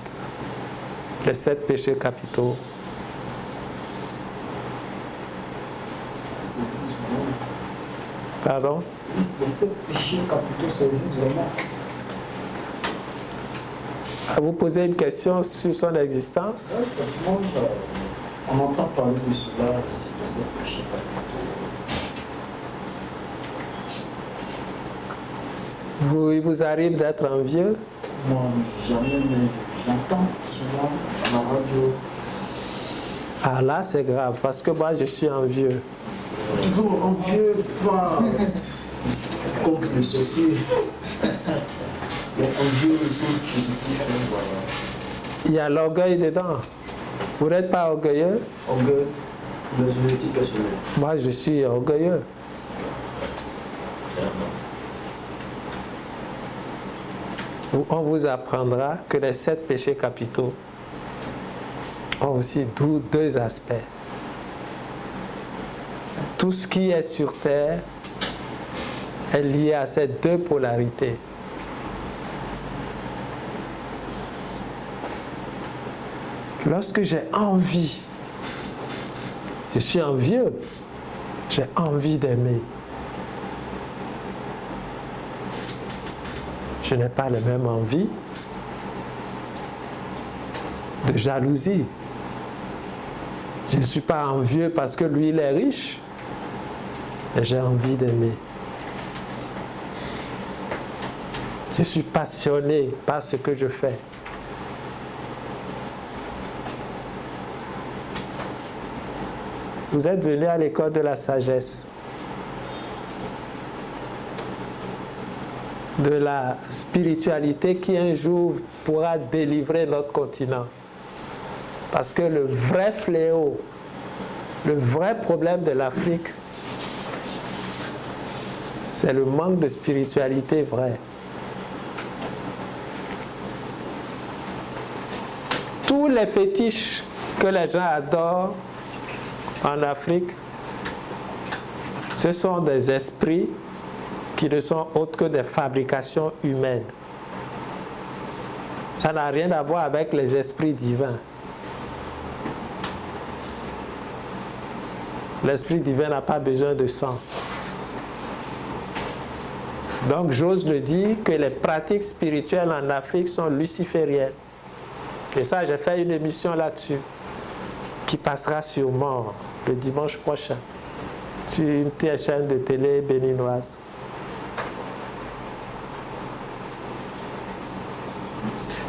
les 7 péchés capitaux. Pardon? Les 7 péchés capitaux, ça existe vraiment. Vous posez une question sur son existence? Oui, pratiquement, on entend parler de cela, de 7 péchés capitaux. Il vous arrive d'être envieux? Moi, jamais, mais j'entends souvent à la radio. Ah là, c'est grave, parce que moi, je suis envieux. Toujours envieux, pas contre les sorciers. Mais envieux le sens positif, voilà. Il y a l'orgueil dedans. Vous n'êtes pas orgueilleux? Orgueil, la génétique personnelle. Moi, je suis orgueilleux. On vous apprendra que les 7 péchés capitaux ont aussi 2 aspects. Tout ce qui est sur terre est lié à ces 2 polarités. Lorsque j'ai envie, je suis envieux, j'ai envie d'aimer. Je n'ai pas la même envie de jalousie. Je ne suis pas envieux parce que lui, il est riche. Mais j'ai envie d'aimer. Je suis passionné par ce que je fais. Vous êtes venu à l'école de la sagesse, de la spiritualité qui un jour pourra délivrer notre continent. Parce que le vrai fléau, le vrai problème de l'Afrique, c'est le manque de spiritualité vraie. Tous les fétiches que les gens adorent en Afrique, ce sont des esprits qui ne sont autres que des fabrications humaines. Ça n'a rien à voir avec les esprits divins. L'esprit divin n'a pas besoin de sang. Donc j'ose le dire que les pratiques spirituelles en Afrique sont lucifériennes. Et ça, j'ai fait une émission là-dessus qui passera sûrement le dimanche prochain sur une chaîne de télé béninoise.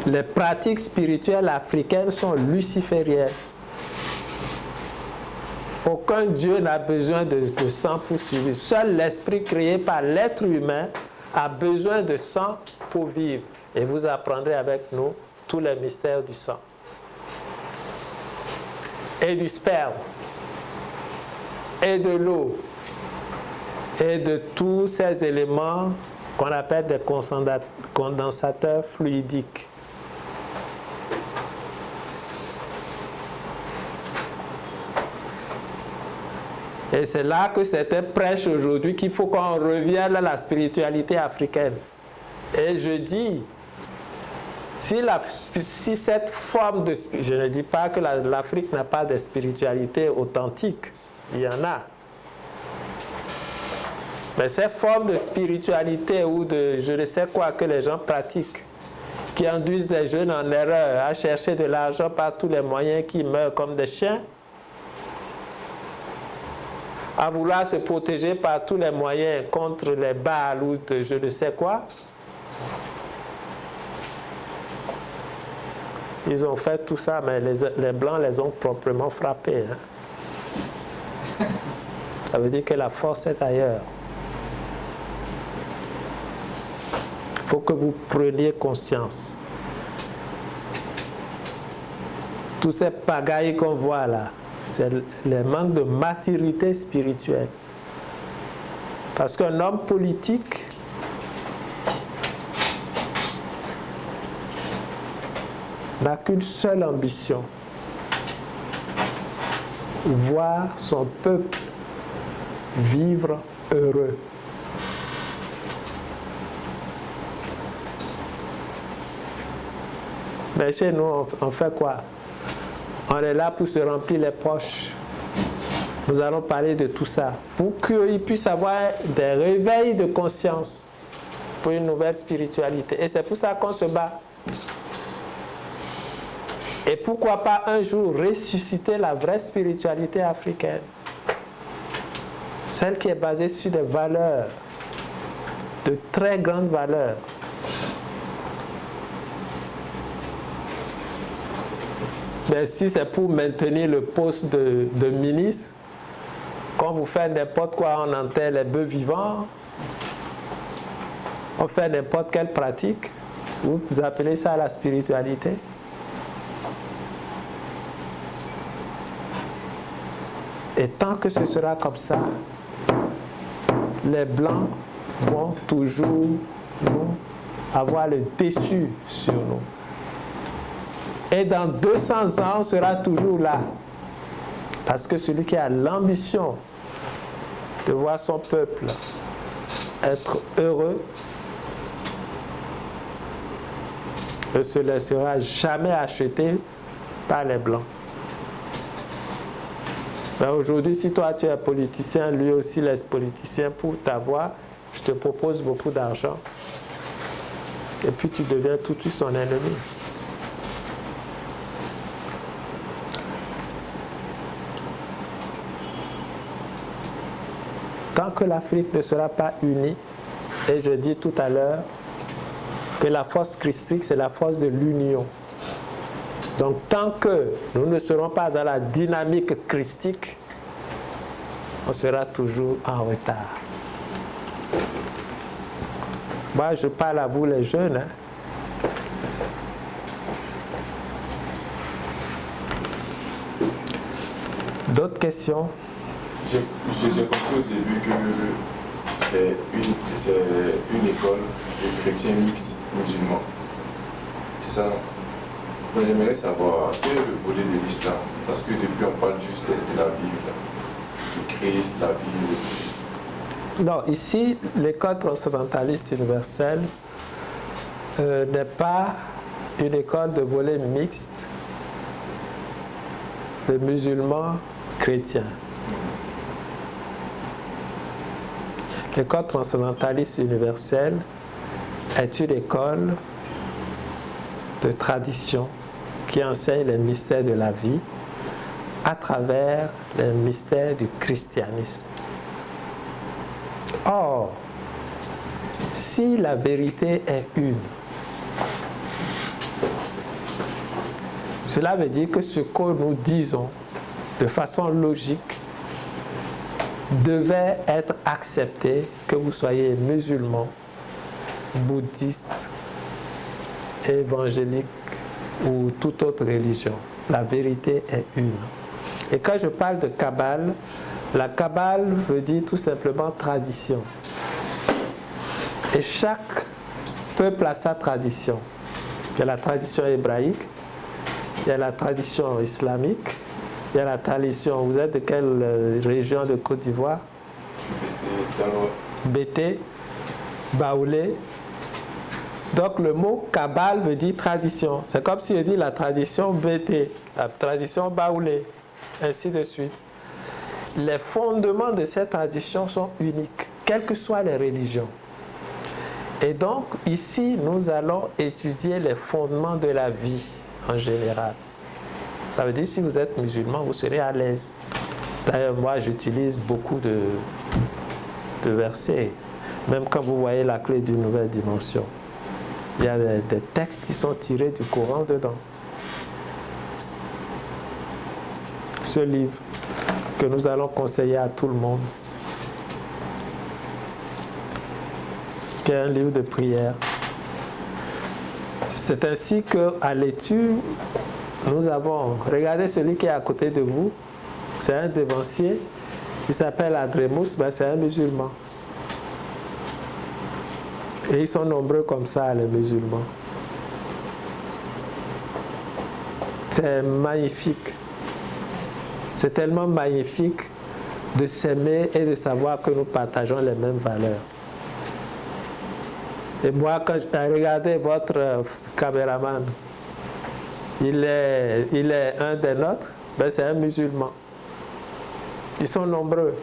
Les pratiques spirituelles africaines sont lucifériennes. Aucun Dieu n'a besoin de sang pour survivre. Seul l'esprit créé par l'être humain a besoin de sang pour vivre. Et vous apprendrez avec nous tous les mystères du sang. Et du sperme. Et de l'eau. Et de tous ces éléments qu'on appelle des condensateurs fluidiques. Et c'est là que certains prêchent aujourd'hui qu'il faut qu'on revienne à la spiritualité africaine. Et je dis, si cette forme de... Je ne dis pas que l'Afrique n'a pas de spiritualité authentique. Il y en a. Mais ces formes de spiritualité ou de je ne sais quoi que les gens pratiquent, qui induisent les jeunes en erreur à chercher de l'argent par tous les moyens, qui meurent comme des chiens, à vouloir se protéger par tous les moyens contre les Baals ou de je ne sais quoi. Ils ont fait tout ça, mais les Blancs les ont proprement frappés. Hein. Ça veut dire que la force est ailleurs. Il faut que vous preniez conscience. Tous ces pagailles qu'on voit là, c'est le manque de maturité spirituelle. Parce qu'un homme politique n'a qu'une seule ambition: voir son peuple vivre heureux. Mais chez nous, on fait quoi? On est là pour se remplir les poches. Nous allons parler de tout ça pour qu'ils puissent avoir des réveils de conscience pour une nouvelle spiritualité. Et c'est pour ça qu'on se bat. Et pourquoi pas un jour ressusciter la vraie spiritualité africaine, celle qui est basée sur des valeurs, de très grandes valeurs. Mais si c'est pour maintenir le poste de ministre, quand vous faites n'importe quoi, on enterre les bœufs vivants, on fait n'importe quelle pratique, vous appelez ça la spiritualité? Et tant que ce sera comme ça, les Blancs vont toujours avoir le dessus sur nous. Et dans 200 ans, on sera toujours là. Parce que celui qui a l'ambition de voir son peuple être heureux ne se laissera jamais acheter par les Blancs. Mais aujourd'hui, si toi tu es politicien, lui aussi laisse politicien pour t'avoir, je te propose beaucoup d'argent. Et puis tu deviens tout de suite son ennemi. Tant que l'Afrique ne sera pas unie, et je dis tout à l'heure que la force christique, c'est la force de l'union. Donc tant que nous ne serons pas dans la dynamique christique, on sera toujours en retard. Moi, je parle à vous les jeunes. Hein. D'autres questions? J'ai compris au début que c'est une école de chrétiens mixtes musulmans. C'est ça, non? J'aimerais savoir quel est le volet de l'islam, parce que depuis on parle juste de la Bible, de Christ, la Bible. Non, ici, l'école transcendentaliste universelle n'est pas une école de volet mixte de musulmans chrétiens. L'école transcendentaliste universelle est une école de tradition qui enseigne les mystères de la vie à travers les mystères du christianisme. Or, si la vérité est une, cela veut dire que ce que nous disons de façon logique devait être accepté, que vous soyez musulman, bouddhiste, évangélique ou toute autre religion. La vérité est une. Et quand je parle de Kabbale, la Kabbale veut dire tout simplement tradition. Et chaque peuple a sa tradition. Il y a la tradition hébraïque, il y a la tradition islamique, il y a la tradition. Vous êtes de quelle région de Côte d'Ivoire? Bété, Baoulé. Donc le mot Kabbale veut dire tradition. C'est comme si je dis la tradition Bété, la tradition Baoulé, ainsi de suite. Les fondements de cette tradition sont uniques, quelles que soient les religions. Et donc ici, nous allons étudier les fondements de la vie en général. Ça veut dire si vous êtes musulman, vous serez à l'aise. D'ailleurs, moi, j'utilise beaucoup de versets. Même quand vous voyez la clé d'une nouvelle dimension, il y a des textes qui sont tirés du Coran dedans. Ce livre que nous allons conseiller à tout le monde, qui est un livre de prière. C'est ainsi qu'à l'étude, nous avons, regardez celui qui est à côté de vous, c'est un devancier, qui s'appelle Adremus, ben c'est un musulman. Et ils sont nombreux comme ça, les musulmans. C'est magnifique. C'est tellement magnifique de s'aimer et de savoir que nous partageons les mêmes valeurs. Et moi, quand regardez votre caméraman, il est un des nôtres, ben c'est un musulman. Ils sont nombreux.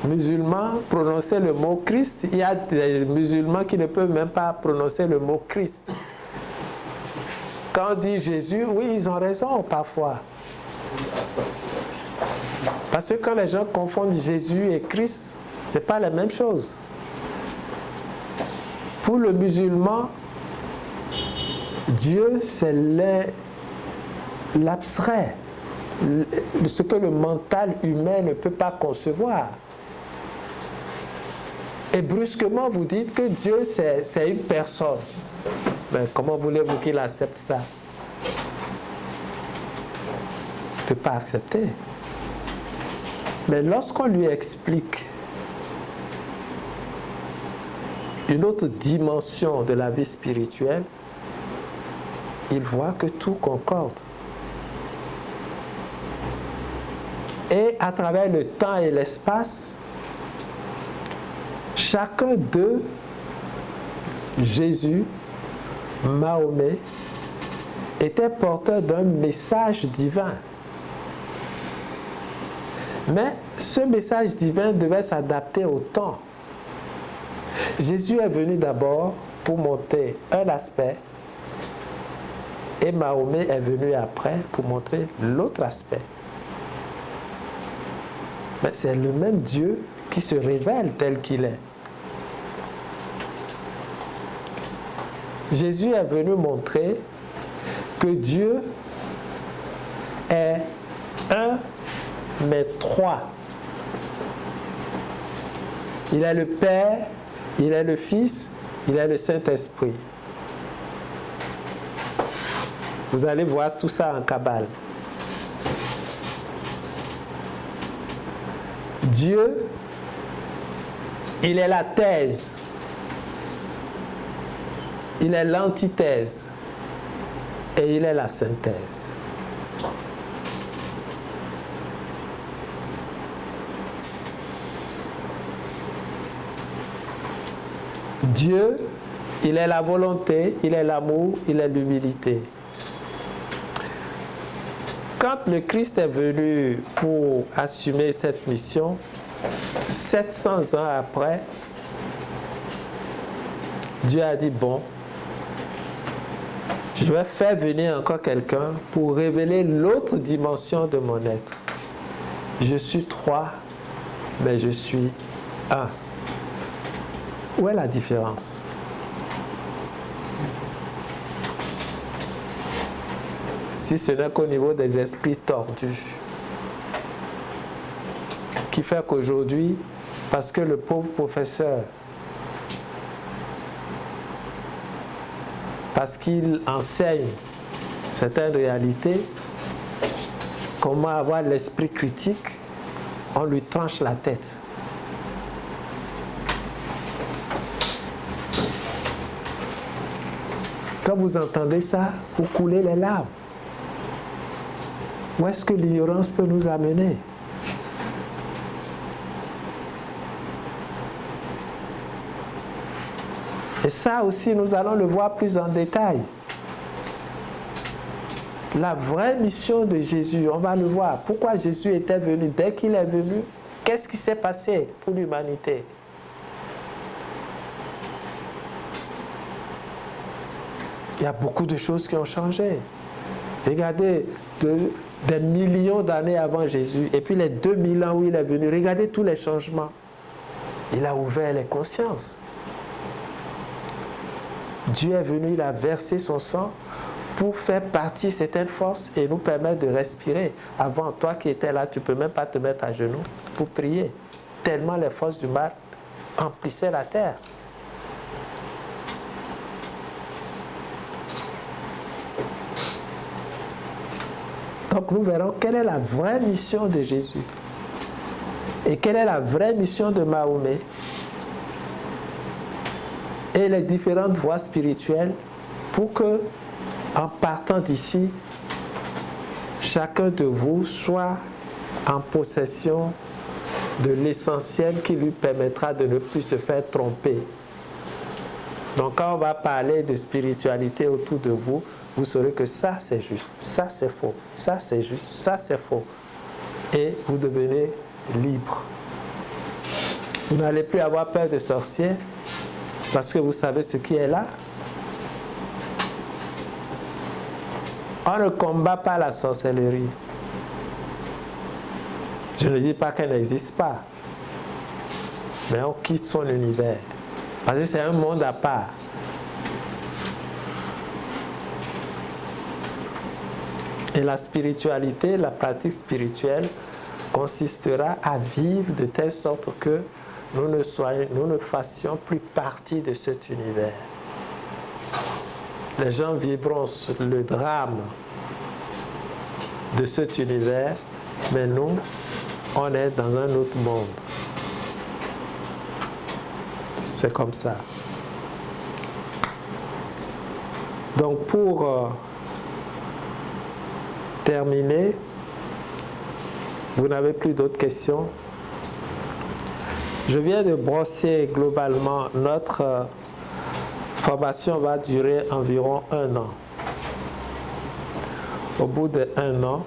Musulmans, prononcer le mot Christ, il y a des musulmans qui ne peuvent même pas prononcer le mot Christ. Quand on dit Jésus, oui, ils ont raison parfois. Parce que quand les gens confondent Jésus et Christ, ce n'est pas la même chose. Pour le musulman, Dieu, c'est l'abstrait, ce que le mental humain ne peut pas concevoir. Et brusquement, vous dites que Dieu, c'est une personne. Mais comment voulez-vous qu'il accepte ça? Il ne peut pas accepter. Mais lorsqu'on lui explique une autre dimension de la vie spirituelle, il voit que tout concorde. Et à travers le temps et l'espace, chacun d'eux, Jésus, Mahomet, était porteur d'un message divin. Mais ce message divin devait s'adapter au temps. Jésus est venu d'abord pour montrer un aspect et Mahomet est venu après pour montrer l'autre aspect. Mais c'est le même Dieu qui se révèle tel qu'il est. Jésus est venu montrer que Dieu est un, mais trois. Il est le Père, il est le Fils, il est le Saint-Esprit. Vous allez voir tout ça en Kabbale. Dieu, il est la thèse. Il est l'antithèse. Et il est la synthèse. Dieu, il est la volonté, il est l'amour, il est l'humilité. Quand le Christ est venu pour assumer cette mission, 700 ans après, Dieu a dit, bon, je vais faire venir encore quelqu'un pour révéler l'autre dimension de mon être. Je suis trois, mais je suis un. Où est la différence? Si ce n'est qu'au niveau des esprits tordus, qui fait qu'aujourd'hui, parce que le pauvre professeur, parce qu'il enseigne certaines réalités, comment avoir l'esprit critique, on lui tranche la tête. Quand vous entendez ça, vous coulez les larmes. Où est-ce que l'ignorance peut nous amener? Et ça aussi, nous allons le voir plus en détail. La vraie mission de Jésus, on va le voir. Pourquoi Jésus était venu? Dès qu'il est venu, qu'est-ce qui s'est passé pour l'humanité? Il y a beaucoup de choses qui ont changé. Regardez des millions d'années avant Jésus, et puis les 2000 ans où il est venu, regardez tous les changements. Il a ouvert les consciences. Dieu est venu, il a versé son sang pour faire partie certaines forces et nous permettre de respirer. Avant, toi qui étais là, tu ne peux même pas te mettre à genoux pour prier. Tellement les forces du mal emplissaient la terre. Donc nous verrons quelle est la vraie mission de Jésus. Et quelle est la vraie mission de Mahomet. Et les différentes voies spirituelles pour que, en partant d'ici, chacun de vous soit en possession de l'essentiel qui lui permettra de ne plus se faire tromper. Donc quand on va parler de spiritualité autour de vous, vous saurez que ça c'est juste, ça c'est faux, ça c'est juste, ça c'est faux. Et vous devenez libre. Vous n'allez plus avoir peur de sorciers parce que vous savez ce qui est là. On ne combat pas la sorcellerie. Je ne dis pas qu'elle n'existe pas, mais on quitte son univers parce que c'est un monde à part. Et la spiritualité, la pratique spirituelle consistera à vivre de telle sorte que nous ne fassions plus partie de cet univers. Les gens vivront le drame de cet univers, mais nous, on est dans un autre monde. C'est comme ça. Donc pour terminer, vous n'avez plus d'autres questions? Je viens de brosser globalement. Notre formation va durer environ 1 an. Au bout de 1 an,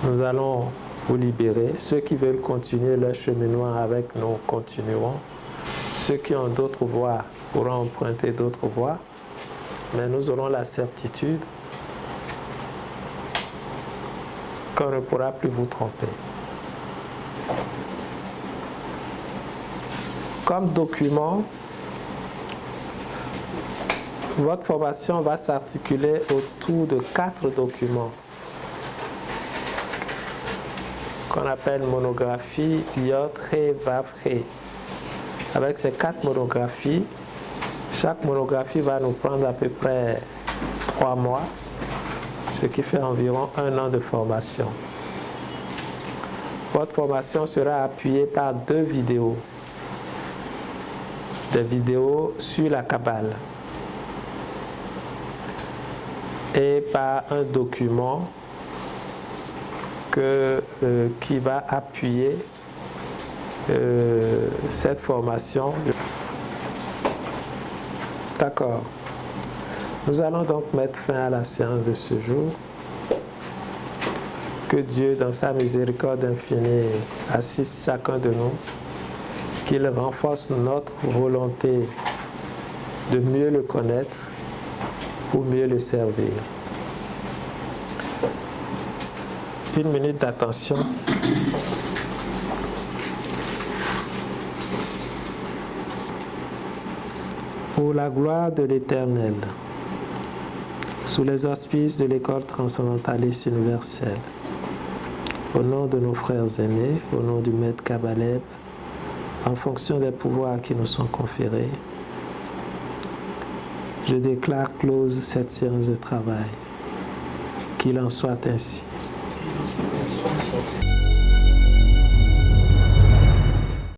nous allons vous libérer. Ceux qui veulent continuer leur cheminement avec nous continueront. Ceux qui ont d'autres voies pourront emprunter d'autres voies. Mais nous aurons la certitude qu'on ne pourra plus vous tromper. Comme document, votre formation va s'articuler autour de 4 documents qu'on appelle monographie, Yod, He, Vav, He. Avec ces 4 monographies, chaque monographie va nous prendre à peu près 3 mois, ce qui fait environ 1 an de formation. Votre formation sera appuyée par 2 vidéos. Des vidéos sur la Kabbale et par un document qui va appuyer cette formation. D'accord. Nous allons donc mettre fin à la séance de ce jour. Que Dieu, dans sa miséricorde infinie, assiste chacun de nous, qu'il renforce notre volonté de mieux le connaître pour mieux le servir. 1 minute d'attention. Pour la gloire de l'Éternel, sous les auspices de l'école transcendentaliste universelle, au nom de nos frères aînés, au nom du Maître Kabbaleb, en fonction des pouvoirs qui nous sont conférés, je déclare close cette séance de travail. Qu'il en soit ainsi.